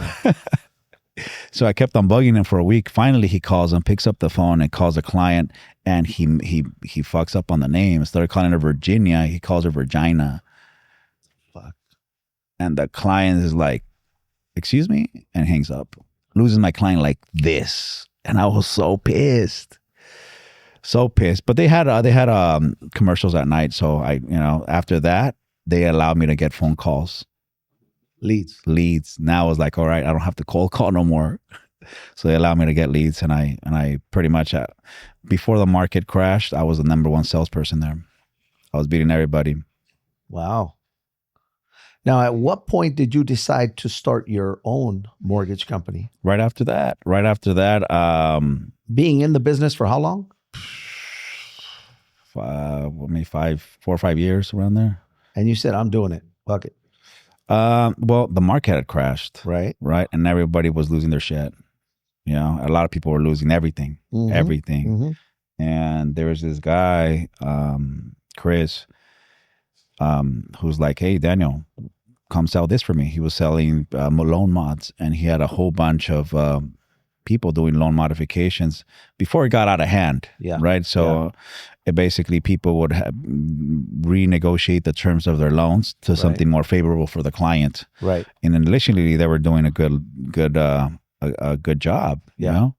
So I kept on bugging him for a week. Finally, he calls and picks up the phone and calls a client, and he fucks up on the name. Instead of calling her Virginia, he calls her Virginia. Fuck. And the client is like, excuse me? And hangs up. Loses my client like this. And I was so pissed. So pissed. But they had commercials at night. So after that, they allowed me to get phone calls. Leads. Now I was like, all right, I don't have to cold call no more. So they allowed me to get leads, and I pretty much before the market crashed, I was the number one salesperson there. I was beating everybody. Wow. Now, at what point did you decide to start your own mortgage company? Right after that. Being in the business for how long? 4 or 5 years around there. And you said, I'm doing it. Fuck it. Well, the market had crashed, right, and everybody was losing their shit. You know, a lot of people were losing everything, And there was this guy, Chris, who's like, "Hey, Daniel, come sell this for me." He was selling loan mods, and he had a whole bunch of people doing loan modifications before it got out of hand. Yeah, right. So. It basically, people would renegotiate the terms of their loans to something more favorable for the client. Right. And initially, they were doing a good job. You know?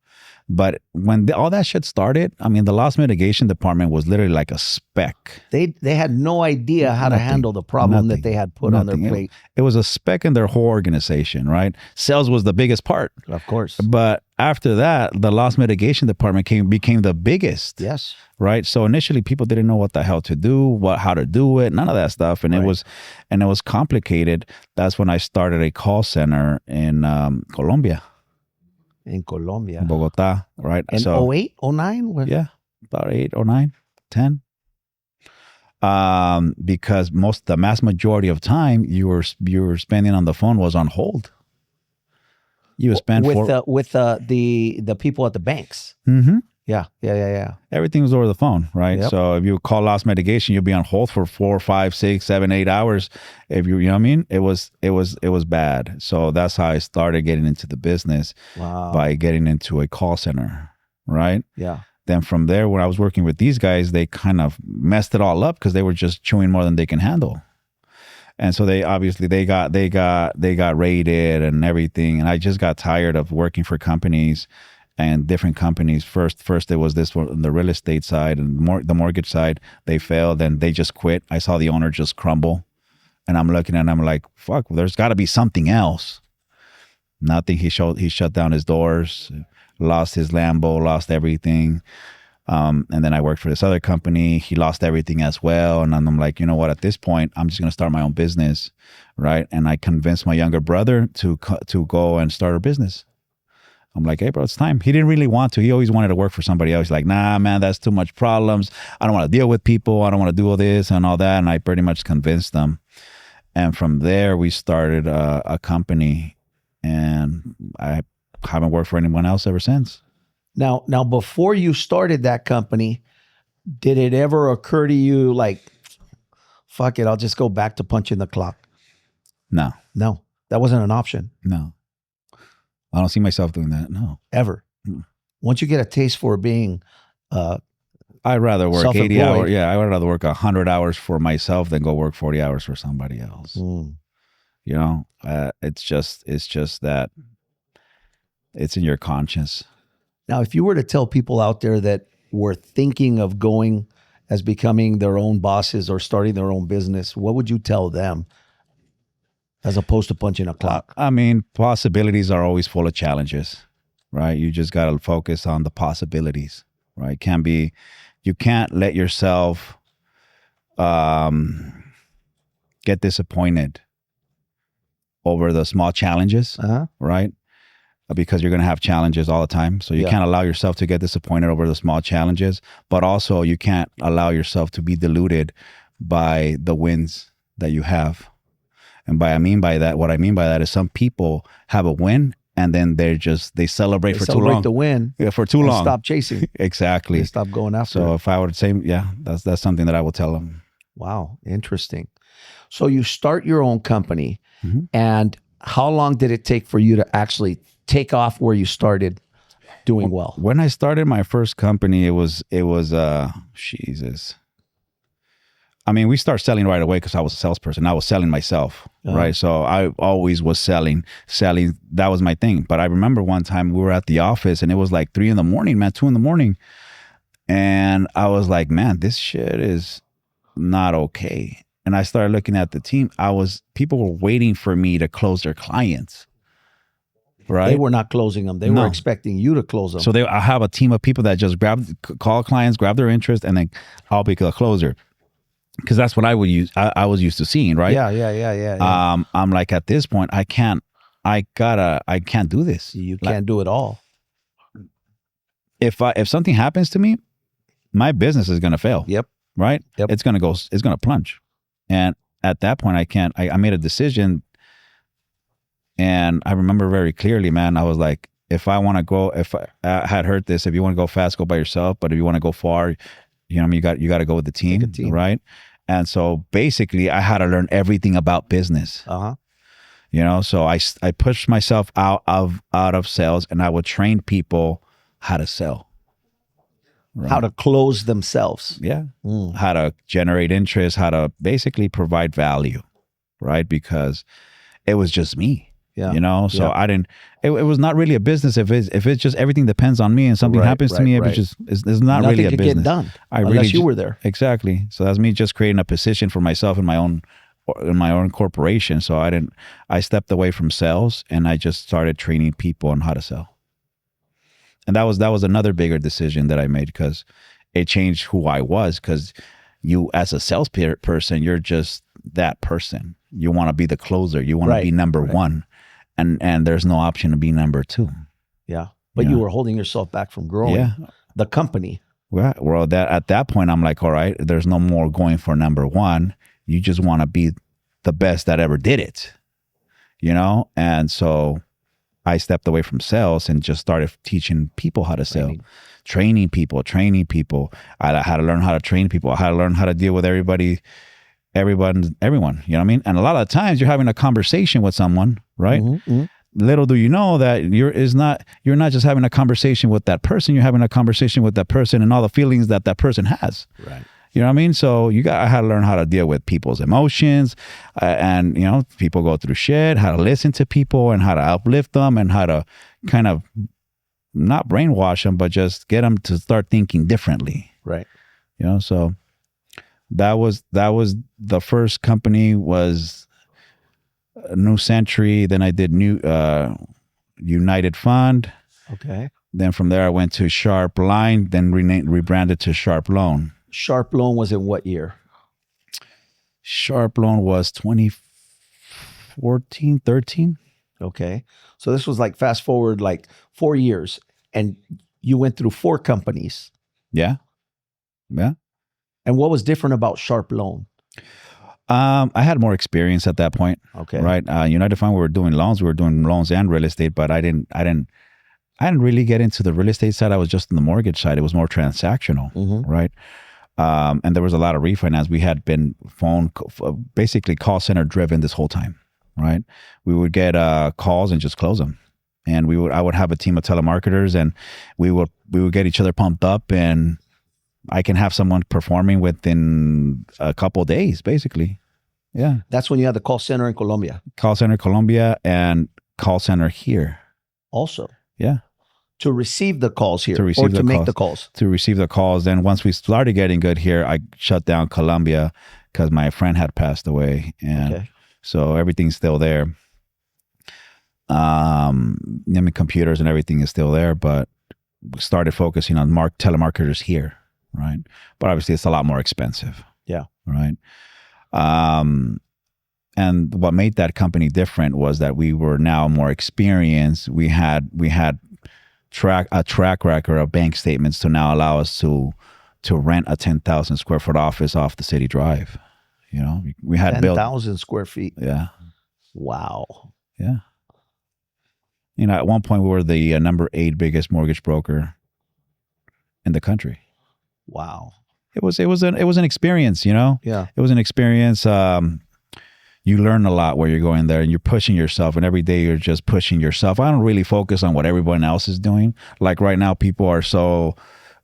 But when all that shit started, I mean, the loss mitigation department was literally like a speck. They had no idea how to handle the problem that they had put on their plate. It was a speck in their whole organization, right? Sales was the biggest part. Of course. But after that, the loss mitigation department became the biggest. Yes. Right. So initially, people didn't know what the hell to do, how to do it, none of that stuff, and it was complicated. That's when I started a call center in Colombia. In Colombia. Bogota, right? In 08, 09? Yeah, about 8, 09, 10. Because the mass majority of time you were spending on the phone was on hold. You would spend with the people at the banks. Mm-hmm. Yeah. Everything was over the phone, right? Yep. So if you call loss mitigation, you'll be on hold for 4, 5, 6, 7, 8 hours. If you know what I mean, it was bad. So that's how I started getting into the business. Wow. By getting into a call center, right? Yeah. Then from there, when I was working with these guys, they kind of messed it all up because they were just chewing more than they can handle. And so they got raided and everything. And I just got tired of working for companies and different companies. First it was this one, the real estate side and the mortgage side. They failed and they just quit. I saw the owner just crumble, and I'm looking at them like, fuck, there's got to be something else. Nothing. He shut down his doors, lost his Lambo, lost everything. And then I worked for this other company. He lost everything as well. And then I'm like, you know what? At this point, I'm just going to start my own business, right? And I convinced my younger brother to go and start a business. I'm like, hey, bro, it's time. He didn't really want to. He always wanted to work for somebody else. He's like, nah, man, that's too much problems. I don't want to deal with people. I don't want to do all this and all that. And I pretty much convinced them. And from there, we started a company. And I haven't worked for anyone else ever since. Now, before you started that company, did it ever occur to you like, fuck it, I'll just go back to punching the clock? No, that wasn't an option. No, I don't see myself doing that. No, ever. Once you get a taste for being, I'd rather work 80 hours. Yeah, I would rather work 100 hours for myself than go work 40 hours for somebody else. You know, it's just that it's in your conscience. Now, if you were to tell people out there that were thinking of going as becoming their own bosses or starting their own business, what would you tell them as opposed to punching a clock? I mean, possibilities are always full of challenges, right? You just got to focus on the possibilities, right? You can't let yourself get disappointed over the small challenges, right? Because you're going to have challenges all the time. So you can't allow yourself to get disappointed over the small challenges, but also you can't allow yourself to be deluded by the wins that you have. And what I mean by that is some people have a win and then they celebrate for too long. The win. Yeah, for too long. Stop chasing. Exactly. They stop going after So it. if I were to say, that's something that I will tell them. Wow. Interesting. So you start your own company, and how long did it take for you to actually take off where you started doing well? When I started my first company, it was Jesus. I mean, we started selling right away because I was a salesperson. I was selling myself, right? So I always was selling. That was my thing. But I remember one time we were at the office and it was like 3 a.m, man, 2 a.m. And I was like, man, this shit is not okay. And I started looking at the team. People were waiting for me to close their clients. Right? They were not closing them. They were expecting you to close them. So I have a team of people that just call clients, grab their interest, and then I'll be a closer. Because that's what I would use. I was used to seeing, right? Yeah. I'm like, at this point, I can't do this. You can't do it all. If something happens to me, my business is gonna fail. Yep. Right? Yep. It's gonna plunge. And at that point I made a decision. And I remember very clearly, man, I was like, if I had heard this, if you want to go fast, go by yourself. But if you want to go far, you know what I mean? You got to go with the team, right? And so basically I had to learn everything about business. You know, so I pushed myself out of sales, and I would train people how to sell. Right? How to close themselves. Yeah. How to generate interest, how to basically provide value, right? Because it was just me. Yeah. You know, so it was not really a business. If it's just everything depends on me and something happens to me, it's not Nothing really a could business. Get done Unless you were there. Exactly. So that's me just creating a position for myself in my own corporation. So I stepped away from sales and I just started training people on how to sell. And that was another bigger decision that I made, because it changed who I was. Because you, as a sales person, you're just that person. You want to be the closer. You want to be number one. And there's no option to be number 2. Yeah. But you were holding yourself back from growing the company. Well, at that point, I'm like, all right, there's no more going for number 1. You just want to be the best that ever did it, you know? And so I stepped away from sales and just started teaching people how to sell, training people. I had to learn how to train people. I had to learn how to deal with everyone, you know what I mean? And a lot of times you're having a conversation with someone, right? Little do you know that you're not just having a conversation with that person, you're having a conversation with that person and all the feelings that person has. Right. You know what I mean? So I had to learn how to deal with people's emotions, and you know, people go through shit, how to listen to people and how to uplift them and how to kind of not brainwash them, but just get them to start thinking differently. Right. You know, so that was the first company was New Century. Then I did United Fund. Okay. Then from there, I went to Sharp Line, then rebranded to Sharp Loan. Sharp Loan was in what year? Sharp Loan was 2014, 13. Okay. So this was like fast forward like 4 years, and you went through 4 companies. Yeah. Yeah. And what was different about Sharp Loan? I had more experience at that point. Okay. Right. United Fund, we were doing loans and real estate, but I didn't really get into the real estate side. I was just on the mortgage side. It was more transactional. Mm-hmm. Right. And there was a lot of refinance. We had been basically call center driven this whole time. Right. We would get calls and just close them. And I would have a team of telemarketers, and we would get each other pumped up, and I can have someone performing within a couple of days, basically. Yeah. That's when you had the call center in Colombia. Call center Colombia and call center here. Also. Yeah. To receive the calls here, to receive or to make calls. the calls. To receive the calls. Then once we started getting good here, I shut down Colombia because my friend had passed away, and so everything's still there. I mean, computers and everything is still there, but we started focusing on telemarketers here, right? But obviously, it's a lot more expensive. Yeah. Right. And what made that company different was that we were now more experienced. We had a track record of bank statements to now allow us to rent a 10,000 square foot office off the city drive. You know, we had 10,000 square feet. Yeah. Wow. Yeah. You know, at one point we were the number 8 biggest mortgage broker in the country. Wow. It was an experience, you know? Yeah. It was an experience. You learn a lot where you're going there, and you're pushing yourself, and every day you're just pushing yourself. I don't really focus on what everyone else is doing. Like right now, people are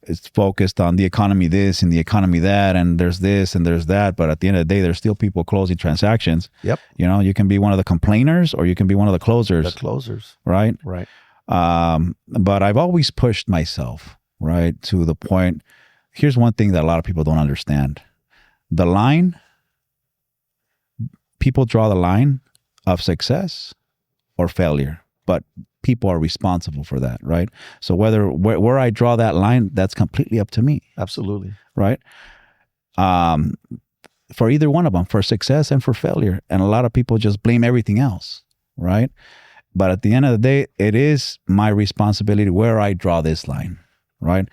it's focused on the economy this and the economy that, and there's this and there's that. But at the end of the day, there's still people closing transactions. Yep. You know, you can be one of the complainers or you can be one of the closers. The closers. Right? Right. But I've always pushed myself, right, to the point. Here's one thing that a lot of people don't understand. The line, people draw the line of success or failure, but people are responsible for that, right? So where I draw that line, that's completely up to me. Absolutely. Right? For either one of them, for success and for failure. And a lot of people just blame everything else, right? But at the end of the day, it is my responsibility where I draw this line, right?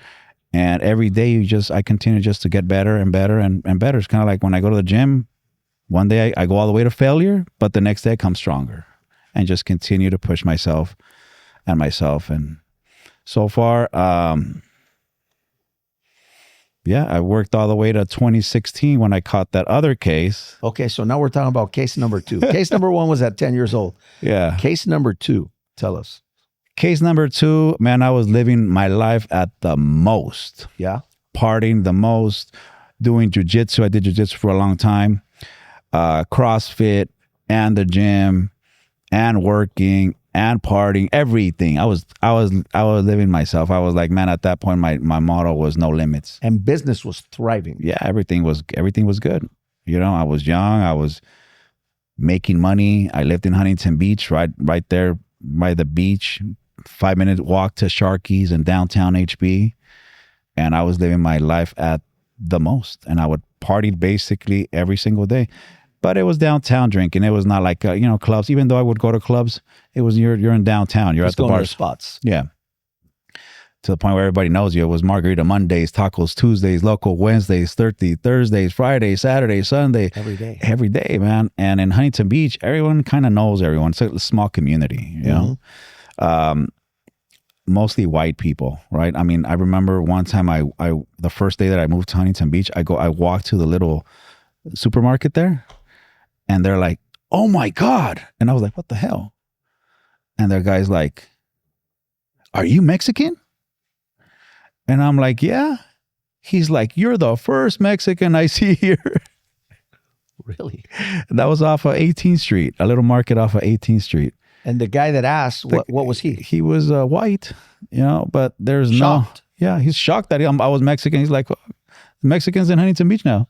And every day I continue just to get better and better and better. It's kind of like when I go to the gym, one day I go all the way to failure, but the next day I come stronger and just continue to push myself. And so far, I worked all the way to 2016 when I caught that other case. Okay, so now we're talking about case number 2. Case number 1 was at 10 years old. Yeah. Case number 2, tell us. Case number 2, man, I was living my life at the most. Yeah. Partying the most, doing jiu-jitsu. I did jiu-jitsu for a long time. CrossFit and the gym and working and partying, everything. I was living myself. I was like, man, at that point, my motto was no limits. And business was thriving. Yeah, everything was good. You know, I was young. I was making money. I lived in Huntington Beach, right there by the beach, 5-minute walk to Sharky's in downtown HB. And I was living my life at the most. And I would party basically every single day. But it was downtown drinking. It was not like clubs. Even though I would go to clubs, it was you're in downtown. You're just at the bar spots. Yeah, to the point where everybody knows you. It was Margarita Mondays, Tacos Tuesdays, Local Wednesdays, Thursdays, Fridays, Saturdays, Sunday. Every day, man. And in Huntington Beach, everyone kind of knows everyone. It's a small community, you know. Mostly white people, right? I mean, I remember one time I the first day that I moved to Huntington Beach, I walked to the little supermarket there. And they're like, oh my God. And I was like, what the hell? And the guy's like, are you Mexican? And I'm like, yeah. He's like, you're the first Mexican I see here. Really? And that was off of 18th Street, a little market off of 18th Street. And the guy that asked, what was he? He was white, but there's shocked. Yeah, he's shocked that I was Mexican. He's like, Mexicans in Huntington Beach now.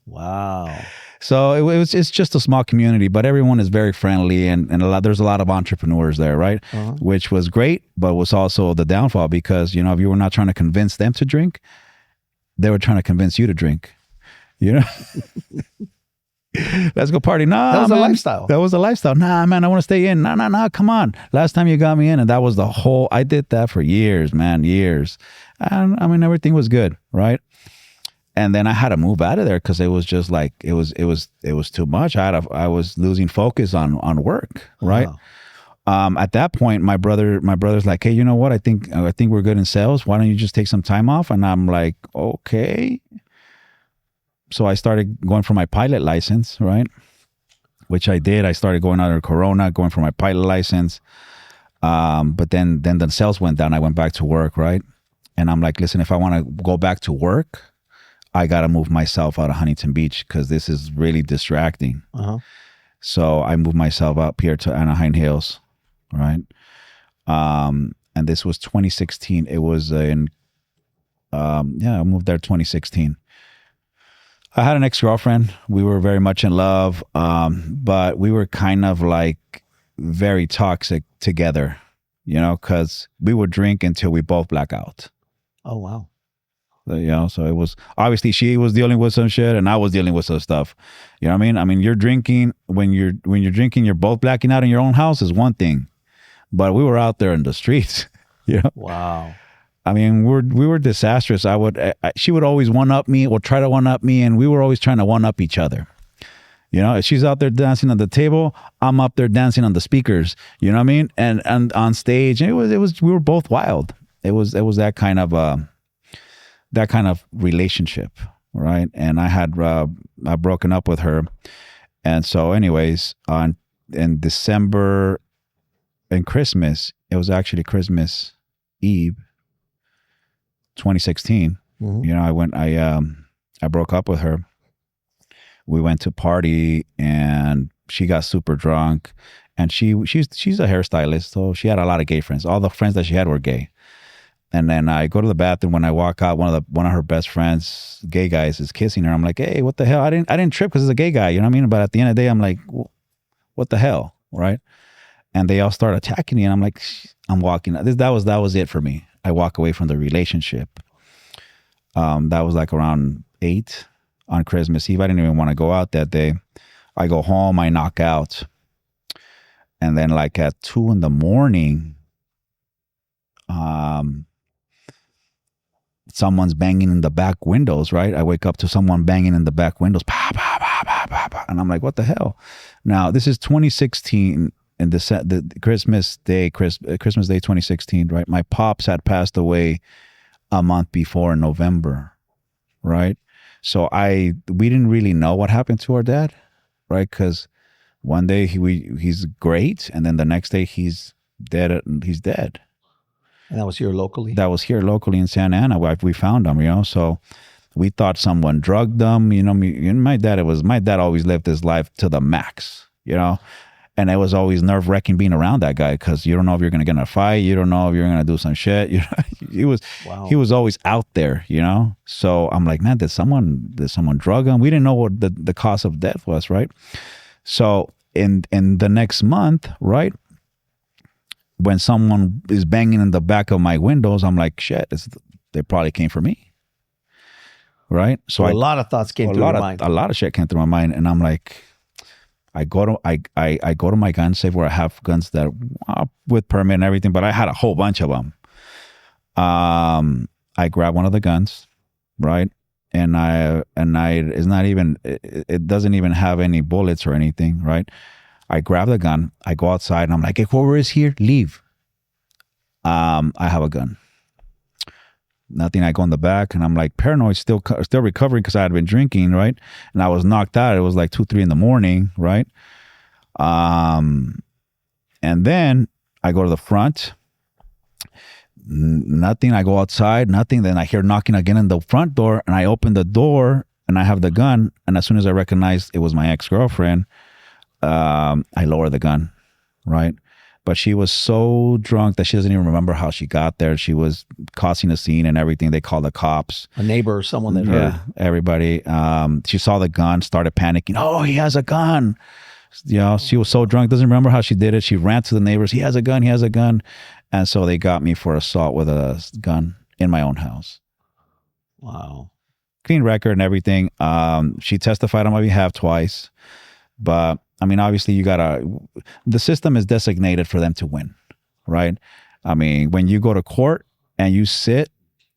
Wow. So it's just a small community, but everyone is very friendly, and there's a lot of entrepreneurs there, right? Which was great, but was also the downfall because, you know, if you were not trying to convince them to drink, they were trying to convince you to drink, you know? Let's go party. Nah, that was man. a lifestyle. That was a lifestyle. Nah, man, I want to stay in. Nah, come on. Last time you got me in, and that was the whole, I did that for years, man, years. And I mean, everything was good, right? And then I had to move out of there because it was just like, it was too much. I was losing focus on work, right? Wow. At that point, my brother's like, hey, you know what? I think we're good in sales. Why don't you just take some time off? And I'm like, okay. So I started going for my pilot license, right? Which I did. I started going under Corona, going for my pilot license. But then the sales went down. I went back to work, right? And I'm like, listen, if I want to go back to work, I got to move myself out of Huntington Beach because this is really distracting. So I moved myself up here to Anaheim Hills, right? And this was 2016. It was I moved there 2016. I had an ex-girlfriend. We were very much in love, but we were kind of like very toxic together, you know, because we would drink until we both black out. Oh, wow. You know, so it was obviously she was dealing with some shit and I was dealing with some stuff. You know what I mean? I mean, you're drinking when you're drinking, you're both blacking out in your own house is one thing, but we were out there in the streets. You know? Wow. I mean, we were disastrous. She would always one up me or try to one up me, and we were always trying to one up each other. You know, if she's out there dancing on the table, I'm up there dancing on the speakers. You know what I mean? And on stage, and it was we were both wild. It was that kind of relationship, right? And I had broken up with her, and so anyways, in December and Christmas, it was actually Christmas Eve. 2016, you know, I broke up with her. We went to party and she got super drunk, and she's a hairstylist, so she had a lot of gay friends. All the friends that she had were gay. And then I go to the bathroom. When I walk out, one of her best friends, gay guys, is kissing her. I'm like, hey, what the hell? I didn't trip because it's a gay guy, you know what I mean? But at the end of the day, I'm like, what the hell, right? And they all start attacking me, and I'm like, I'm walking. That was it for me. I walk away from the relationship. That was like around 8 on Christmas Eve. I didn't even want to go out that day. I go home, I knock out. And then like at 2 a.m, someone's banging in the back windows, right? I wake up to someone banging in the back windows. Bah, bah, bah, bah, bah, bah. And I'm like, what the hell? Now, this is 2016. And the Christmas Day 2016, right? My pops had passed away a month before in November, right? So we didn't really know what happened to our dad, right? Because one day he's great, and then the next day he's dead. He's dead. And that was here locally? That was here locally in Santa Ana. We found him, you know. So we thought someone drugged them. You know, my dad always lived his life to the max, you know. And it was always nerve-wracking being around that guy because you don't know if you're going to get in a fight. You don't know if you're going to do some shit. You know, he was always out there, you know? So I'm like, man, did someone drug him? We didn't know what the cause of death was, right? So in the next month, right, when someone is banging in the back of my windows, I'm like, shit, they probably came for me, right? So a lot of thoughts came through your mind. A lot of shit came through my mind, and I'm like, I go to my gun safe where I have guns that with permit and everything, but I had a whole bunch of them. I grab one of the guns, right, and it's not even, it doesn't even have any bullets or anything, right? I grab the gun, I go outside, and I'm like, hey, whoever is here, leave. I have a gun. Nothing. I go in the back, and I'm like paranoid, still recovering because I had been drinking, right? And I was knocked out. It was like 2-3 in the morning, right? And then I go to the front. Nothing. I go outside. Nothing. Then I hear knocking again in the front door, and I open the door, and I have the gun. And as soon as I recognized it was my ex-girlfriend, I lower the gun, right? but she was so drunk that she doesn't even remember how she got there. She was causing a scene and everything. They called the cops. A neighbor or someone that heard. Everybody. She saw the gun, started panicking. Oh, he has a gun. You know, she was so drunk, doesn't remember how she did it. She ran to the neighbors. He has a gun. He has a gun. And so they got me for assault with a gun in my own house. Wow. Clean record and everything. She testified on my behalf twice. But, I mean, obviously the system is designated for them to win, right? I mean, when you go to court and you sit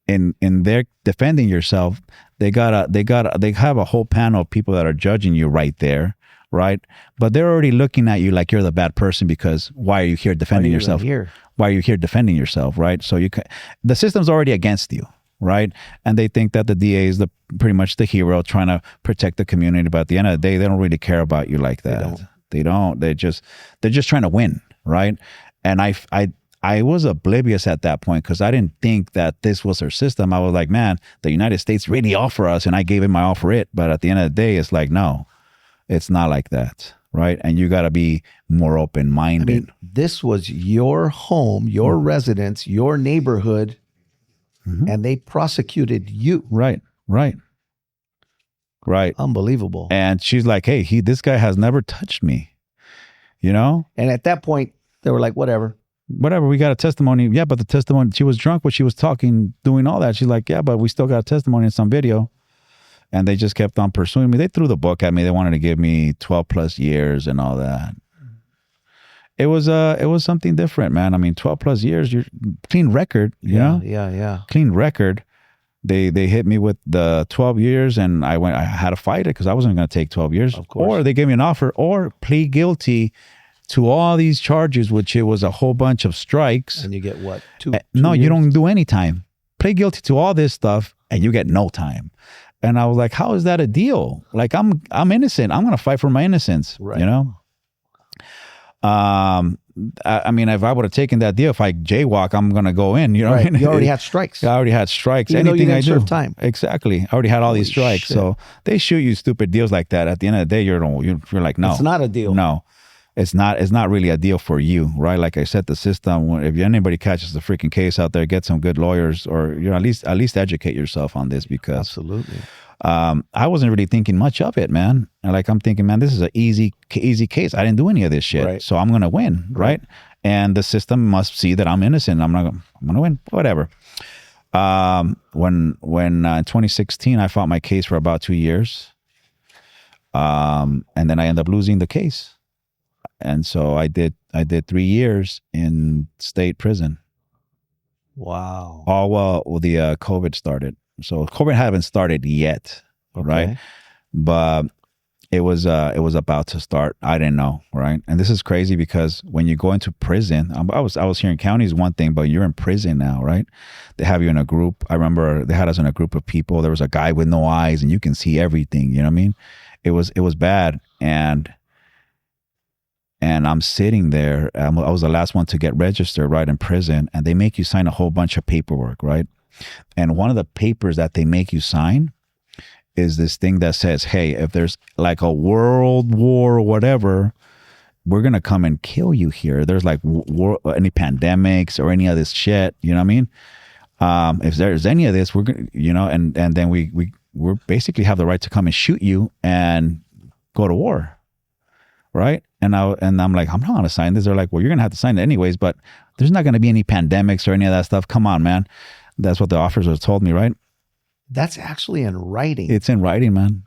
in there defending yourself, they have a whole panel of people that are judging you right there. Right. But they're already looking at you like you're the bad person because why are you here defending yourself? Why are you here defending yourself? Right. So the system's already against you. Right. And they think that the DA is pretty much the hero trying to protect the community. But at the end of the day, they don't really care about you like that. They don't. They're just trying to win. Right. And I was oblivious at that point because I didn't think that this was her system. I was like, man, the United States really all for us. And I gave it my all for it. But at the end of the day, it's like, no. It's not like that, right? And you got to be more open-minded. I mean, this was your home, your residence, your neighborhood, and they prosecuted you. Right. Unbelievable. And she's like, hey, this guy has never touched me, you know? And at that point, they were like, whatever, we got a testimony. Yeah, but the testimony, she was drunk when she was talking, doing all that. She's like, yeah, but we still got a testimony in some video. And they just kept on pursuing me. They threw the book at me. They wanted to give me 12 plus years and all that. It was something different, man. I mean, 12 plus years, you're clean record, you know? Yeah. Clean record. They hit me with the 12 years and I had to fight it because I wasn't going to take 12 years. Of course. Or they gave me an offer or plead guilty to all these charges, which it was a whole bunch of strikes. And you get what? Two No, years? You don't do any time. Plead guilty to all this stuff and you get no time. And I was like, how is that a deal? Like, I'm innocent. I'm going to fight for my innocence, right. You know? I mean, if I would have taken that deal, if I jaywalk, I'm going to go in, you know? Right. What I mean? You already had strikes. I already had strikes. Even Anything though you didn't I do. serve time. Exactly. I already had all these strikes. Shit. So they shoot you stupid deals like that. At the end of the day, you're like, no. It's not a deal. No. It's not really a deal for you, right? Like I said, the system, if anybody catches the freaking case out there, get some good lawyers or, you know, at least educate yourself on this because. Absolutely. I wasn't really thinking much of it, man. And like, I'm thinking, man, this is an easy case. I didn't do any of this shit. Right. So I'm going to win. Right. And the system must see that I'm innocent. I'm going to win, whatever. When in 2016, I fought my case for about 2 years. And then I ended up losing the case. And so I did 3 years in state prison. Wow. All while the COVID started. So COVID hadn't started yet, right? But it was about to start. I didn't know, right? And this is crazy because when you go into prison, I was here in county is one thing, but you're in prison now, right? They have you in a group. I remember they had us in a group of people. There was a guy with no eyes, and you can see everything. You know what I mean? It was bad, and I'm sitting there. I was the last one to get registered, right, in prison, and they make you sign a whole bunch of paperwork, right? And one of the papers that they make you sign is this thing that says, hey, if there's like a world war or whatever, we're going to come and kill you here. There's like any pandemics or any of this shit, you know what I mean? If there's any of this, we're going to, you know, and then we basically have the right to come and shoot you and go to war. Right. And I'm like, I'm not going to sign this. They're like, well, you're going to have to sign it anyways, but there's not going to be any pandemics or any of that stuff. Come on, man. That's what the officers told me, right? That's actually in writing. It's in writing, man.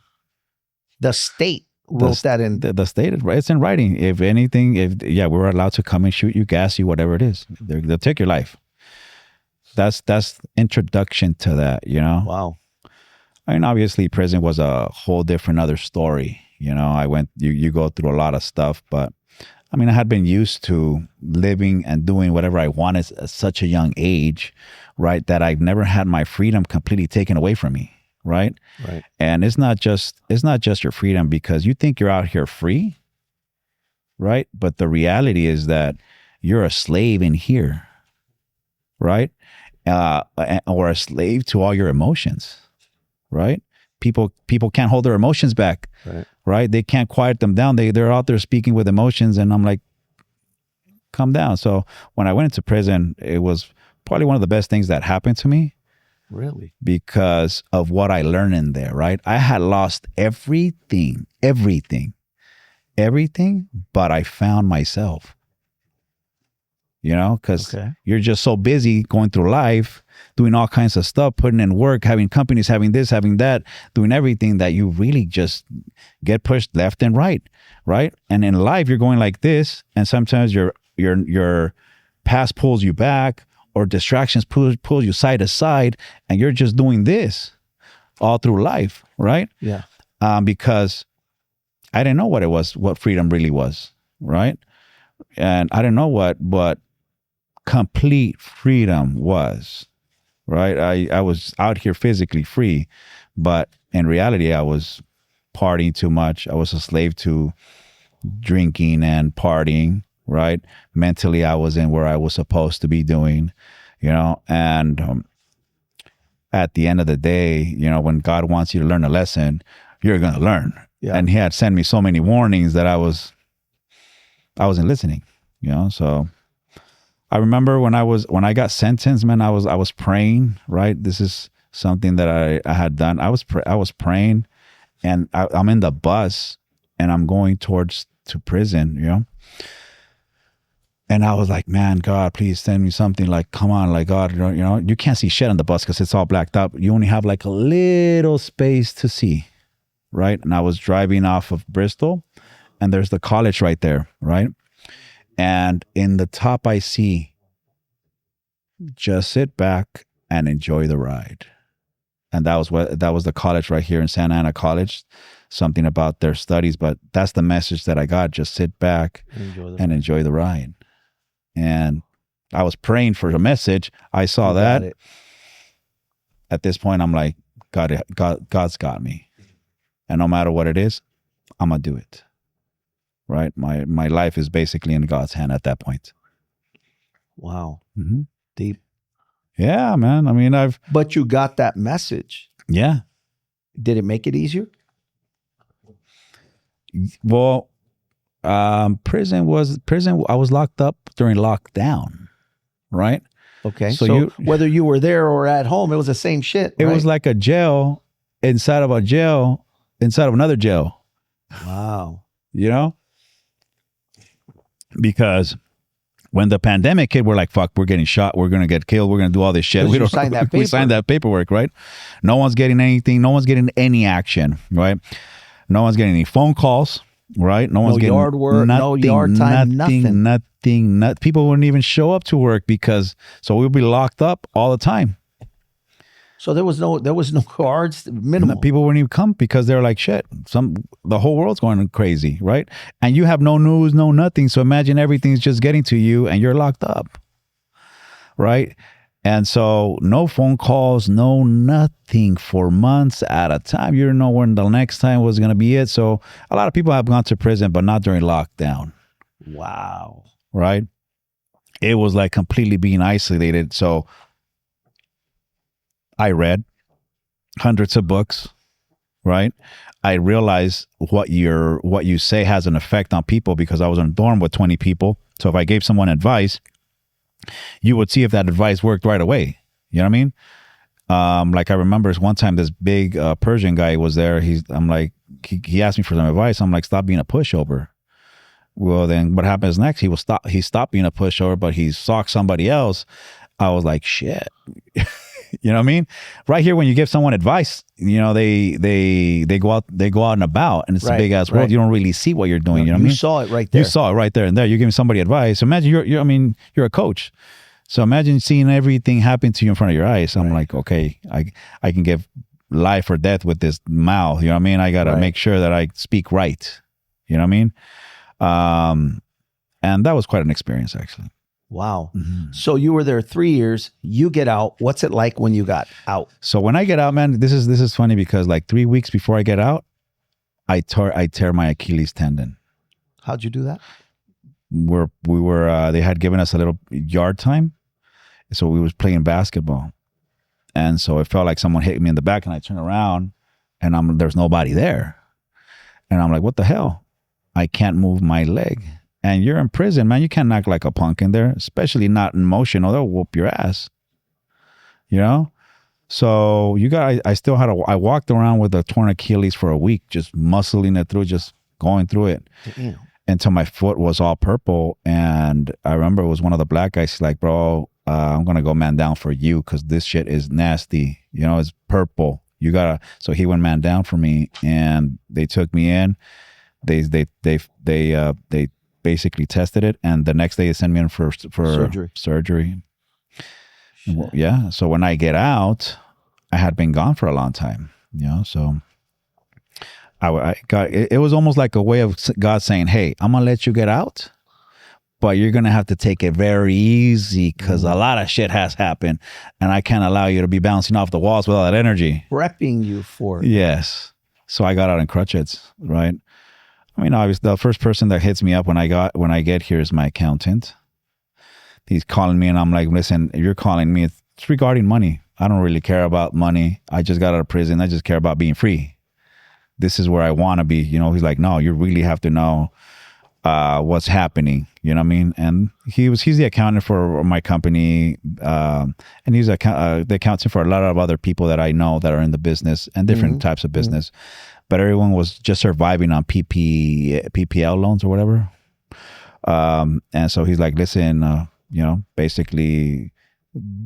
The state wrote that in. The state, it's in writing. If anything, we're allowed to come and shoot you, gas you, whatever it is. They'll take your life. That's introduction to that, you know? Wow. I mean, obviously prison was a whole different other story. You know, you go through a lot of stuff, but I mean, I had been used to living and doing whatever I wanted at such a young age, right? That I've never had my freedom completely taken away from me, right? Right. And it's not just your freedom because you think you're out here free, right? But the reality is that you're a slave in here, right? Or a slave to all your emotions, right? People can't hold their emotions back. Right. Right? They can't quiet them down. They're out there speaking with emotions. And I'm like, calm down. So when I went into prison, it was probably one of the best things that happened to me. Really? Because of what I learned in there, right? I had lost everything, but I found myself. You know, because you're just so busy going through life, doing all kinds of stuff, putting in work, having companies, having this, having that, doing everything that you really just get pushed left and right, right? And in life, you're going like this, and sometimes your past pulls you back, or distractions pull you side to side, and you're just doing this all through life, right? Yeah. Because I didn't know what freedom really was, right? And I didn't know what complete freedom was, right? I was out here physically free, but in reality, I was partying too much. I was a slave to drinking and partying, right? Mentally, I was in where I was supposed to be doing, you know, and at the end of the day, you know, when God wants you to learn a lesson, you're going to learn. Yeah. And he had sent me so many warnings that I wasn't listening, you know? So I remember when I got sentenced, man, I was praying, right? This is something that I had done. I was praying, and I'm in the bus and I'm going to prison, you know? And I was like, man, God, please send me something. Like, come on, like, God, you know, you can't see shit on the bus because it's all blacked out. You only have like a little space to see, right? And I was driving off of Bristol, and there's the college right there, right? And in the top, I see, just sit back and enjoy the ride. And that was the college right here in Santa Ana College, something about their studies. But that's the message that I got. Just sit back and enjoy the ride. And I was praying for a message. I saw that. At this point, I'm like, God's got me. And no matter what it is, I'm going to do it. Right? My life is basically in God's hand at that point. Wow. Mm-hmm. Deep. Yeah, man. I mean, But you got that message. Yeah. Did it make it easier? Well, prison. I was locked up during lockdown, right? Okay. So whether you were there or at home, it was the same shit. It was like a jail inside of a jail inside of another jail. Wow. You know? Because when the pandemic hit, we're like, fuck, we're getting shot. We're going to get killed. We're going to do all this shit. We signed that paper. We signed that paperwork, right? No one's getting anything. No one's getting any action, right? No one's getting any phone calls, right? No one's getting yard work, no yard time, nothing. People wouldn't even show up to work so we'll be locked up all the time. So there was no guards, minimal. People wouldn't even come because they're like, shit, the whole world's going crazy, right? And you have no news, no nothing. So imagine everything's just getting to you and you're locked up, right? And so no phone calls, no nothing for months at a time. You don't know when the next time was going to be it. So a lot of people have gone to prison, but not during lockdown. Wow. Right? It was like completely being isolated. So I read hundreds of books, right? I realized what you say has an effect on people because I was in a dorm with 20 people. So if I gave someone advice, you would see if that advice worked right away. You know what I mean? Like I remember one time this big Persian guy was there. He asked me for some advice. I'm like, stop being a pushover. Well, then what happens next? He stopped being a pushover, but he socked somebody else. I was like, shit. You know what I mean? Right here, when you give someone advice, you know, they go out and about, and it's a big ass world. You don't really see what you're doing. You know what I mean? You saw it right there. You saw it right there and there. You're giving somebody advice. Imagine you're a coach. So imagine seeing everything happen to you in front of your eyes. I'm like, okay, I can give life or death with this mouth. You know what I mean? I got to make sure that I speak right. You know what I mean? And that was quite an experience, actually. Wow. Mm-hmm. So you were there 3 years. You get out. What's it like when you got out? So when I get out, man, this is funny because like 3 weeks before I get out, I tear my Achilles tendon. How'd you do that? We were they had given us a little yard time, so we was playing basketball, and so it felt like someone hit me in the back, and I turn around, and there's nobody there, and I'm like, what the hell? I can't move my leg. And you're in prison, man. You can't act like a punk in there, especially not in motion, or they'll whoop your ass. You know? So I walked around with a torn Achilles for a week, just muscling it through, just going through it. Damn. Until my foot was all purple. And I remember it was one of the black guys. He's like, bro, I'm going to go man down for you because this shit is nasty. You know, it's purple. So he went man down for me, and they took me in. They basically tested it. And the next day they sent me in for surgery. Well, yeah. So when I get out, I had been gone for a long time, you know, so I got, it was almost like a way of God saying, hey, I'm going to let you get out, but you're going to have to take it very easy because a lot of shit has happened, and I can't allow you to be bouncing off the walls with all that energy. Prepping you for it. Yes. So I got out in crutches, right? I mean, obviously, the first person that hits me up when I get here is my accountant. He's calling me, and I'm like, listen, you're calling me. It's regarding money. I don't really care about money. I just got out of prison. I just care about being free. This is where I want to be. You know, he's like, no, you really have to know what's happening. You know what I mean? And he's the accountant for my company. And he's the accountant for a lot of other people that I know that are in the business and different types of business. But everyone was just surviving on PPL loans or whatever. And so he's like, listen, you know, basically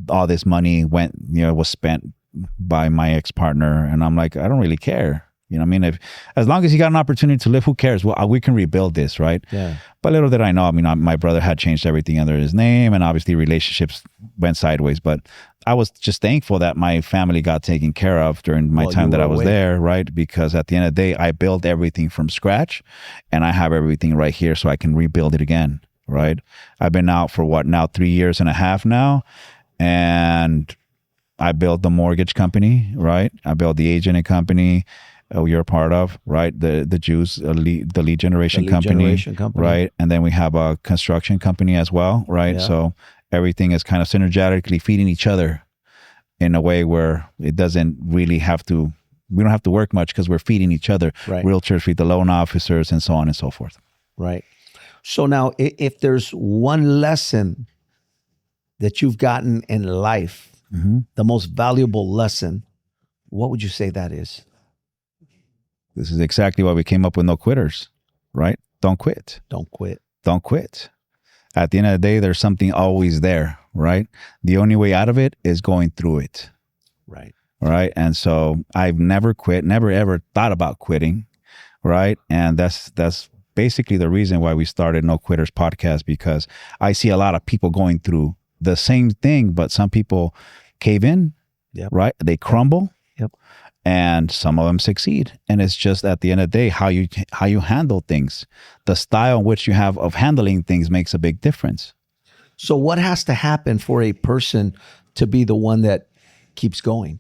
all this money was spent by my ex-partner. And I'm like, I don't really care. You know what I mean? As long as he got an opportunity to live, who cares? Well, we can rebuild this, right? Yeah. But little did I know, I mean, my brother had changed everything under his name, and obviously relationships went sideways. But I was just thankful that my family got taken care of during my time that I was there, right? Because at the end of the day, I built everything from scratch, and I have everything right here so I can rebuild it again, right? I've been out for 3 years and a half now, and I built the mortgage company, right? I built the agent company. You're a part of, right? The Jews, the lead generation company, right? And then we have a construction company as well, right? Yeah. So everything is kind of synergetically feeding each other in a way where it doesn't really we don't have to work much because we're feeding each other. Right. Realtors feed the loan officers and so on and so forth. Right. So now if there's one lesson that you've gotten in life, the most valuable lesson, what would you say that is? This is exactly why we came up with no quitters, right? Don't quit. Don't quit. Don't quit. At the end of the day, there's something always there, right? The only way out of it is going through it. Right. Right. And so I've never quit, never ever thought about quitting, right? And that's basically the reason why we started No Quitters Podcast, because I see a lot of people going through the same thing, but some people cave in, right? They crumble. Yep. And some of them succeed. And it's just at the end of the day, how you handle things. The style in which you have of handling things makes a big difference. So what has to happen for a person to be the one that keeps going?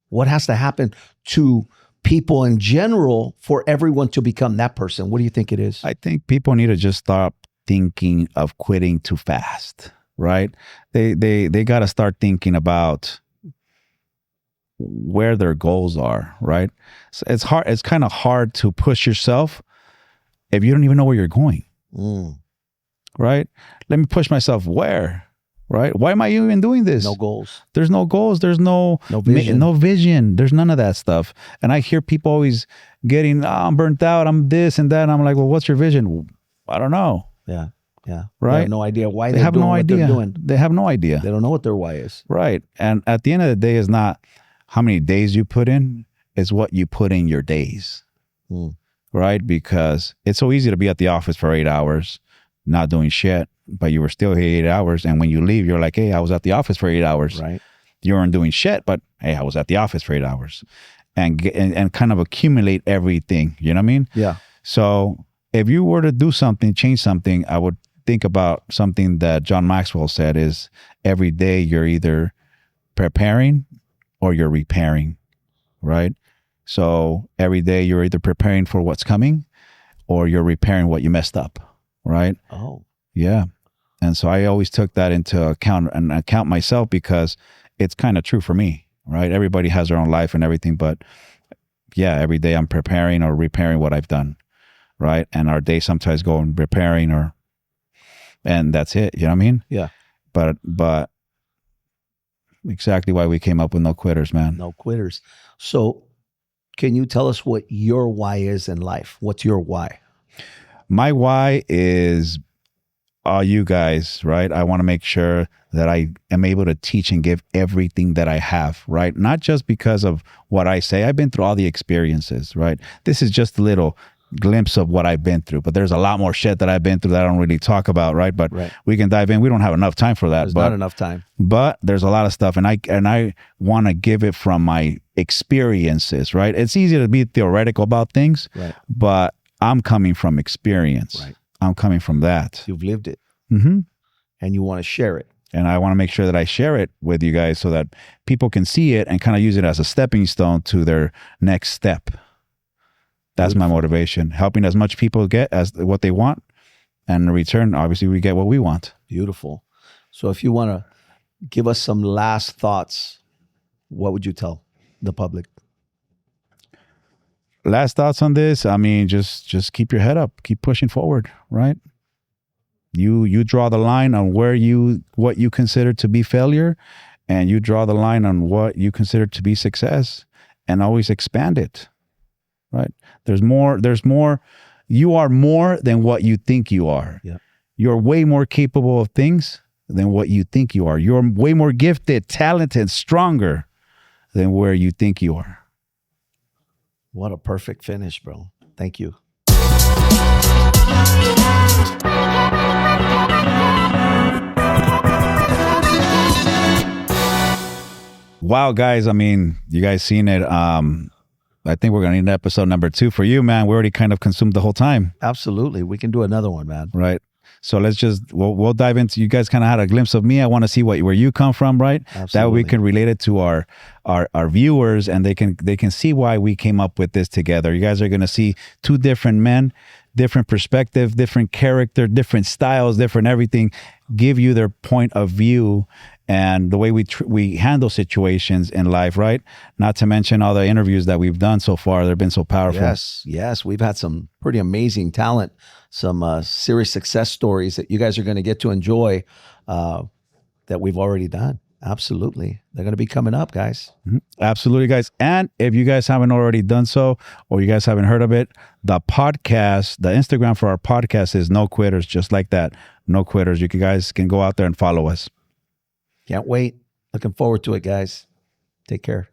What has to happen to people in general for everyone to become that person? What do you think it is? I think people need to just stop thinking of quitting too fast, right? They got to start thinking about where their goals are, right? So it's kind of hard to push yourself if you don't even know where you're going, right? Let me push myself where, right? Why am I even doing this? No goals. There's no goals. There's no vision. No vision. There's none of that stuff. And I hear people always getting, I'm burnt out. I'm this and that. And I'm like, well, what's your vision? I don't know. Yeah. Yeah. Right. They have no idea why they're doing what they're doing. They have no idea. They don't know what their why is. Right. And at the end of the day, it's not how many days you put in, is what you put in your days, right? Because it's so easy to be at the office for 8 hours, not doing shit, but you were still here 8 hours. And when you leave, you're like, hey, I was at the office for 8 hours. Right. You weren't doing shit, but hey, I was at the office for 8 hours. And kind of accumulate everything, you know what I mean? Yeah. So if you were to do something, change something, I would think about something that John Maxwell said is every day you're either preparing or you're repairing, right? So every day you're either preparing for what's coming or you're repairing what you messed up, right? Oh. Yeah. And so I always took that into account and account myself because it's kind of true for me, right? Everybody has their own life and everything, but yeah, every day I'm preparing or repairing what I've done. right? And our day sometimes go in repairing and that's it. You know what I mean? Yeah. But exactly why we came up with No Quitters, man. No quitters. So can you tell us what your why is in life? What's your why? My why is all you guys, right? I want to make sure that I am able to teach and give everything that I have, right? Not just because of what I say. I've been through all the experiences, right? This is just a little glimpse of what I've been through, but there's a lot more shit that I've been through that I don't really talk about, right? But we can dive in. We don't have enough time for that. There's not enough time. But there's a lot of stuff, and I want to give it from my experiences, right? It's easy to be theoretical about things, but I'm coming from experience. Right. I'm coming from that. You've lived it. Mm-hmm. And you want to share it. And I want to make sure that I share it with you guys so that people can see it and kind of use it as a stepping stone to their next step. That's my motivation. Helping as much people get as what they want. And in return, obviously, we get what we want. Beautiful. So if you want to give us some last thoughts, what would you tell the public? Last thoughts on this? I mean, just keep your head up. Keep pushing forward, right? You draw the line on what you consider to be failure, and you draw the line on what you consider to be success, and always expand it. Right? There's more. You are more than what you think you are. Yeah. You're way more capable of things than what you think you are. You're way more gifted, talented, stronger than where you think you are. What a perfect finish, bro. Thank you. Wow, guys. I mean, you guys seen it. I think we're going to need an episode number 2 for you, man. We already kind of consumed the whole time. Absolutely. We can do another one, man. Right. So let's we'll dive into, you guys kind of had a glimpse of me. I want to see where you come from, right? Absolutely. That way we can relate it to our viewers, and they can see why we came up with this together. You guys are going to see 2 different men, different perspective, different character, different styles, different everything, give you their point of view and the way we handle situations in life, right? Not to mention all the interviews that we've done so far. They've been so powerful. Yes. We've had some pretty amazing talent, some serious success stories that you guys are going to get to enjoy that we've already done. Absolutely. They're going to be coming up, guys. Mm-hmm. Absolutely, guys. And if you guys haven't already done so, or you guys haven't heard of it, the podcast, the Instagram for our podcast is No Quitters, just like that. No Quitters. You guys can go out there and follow us. Can't wait. Looking forward to it, guys. Take care.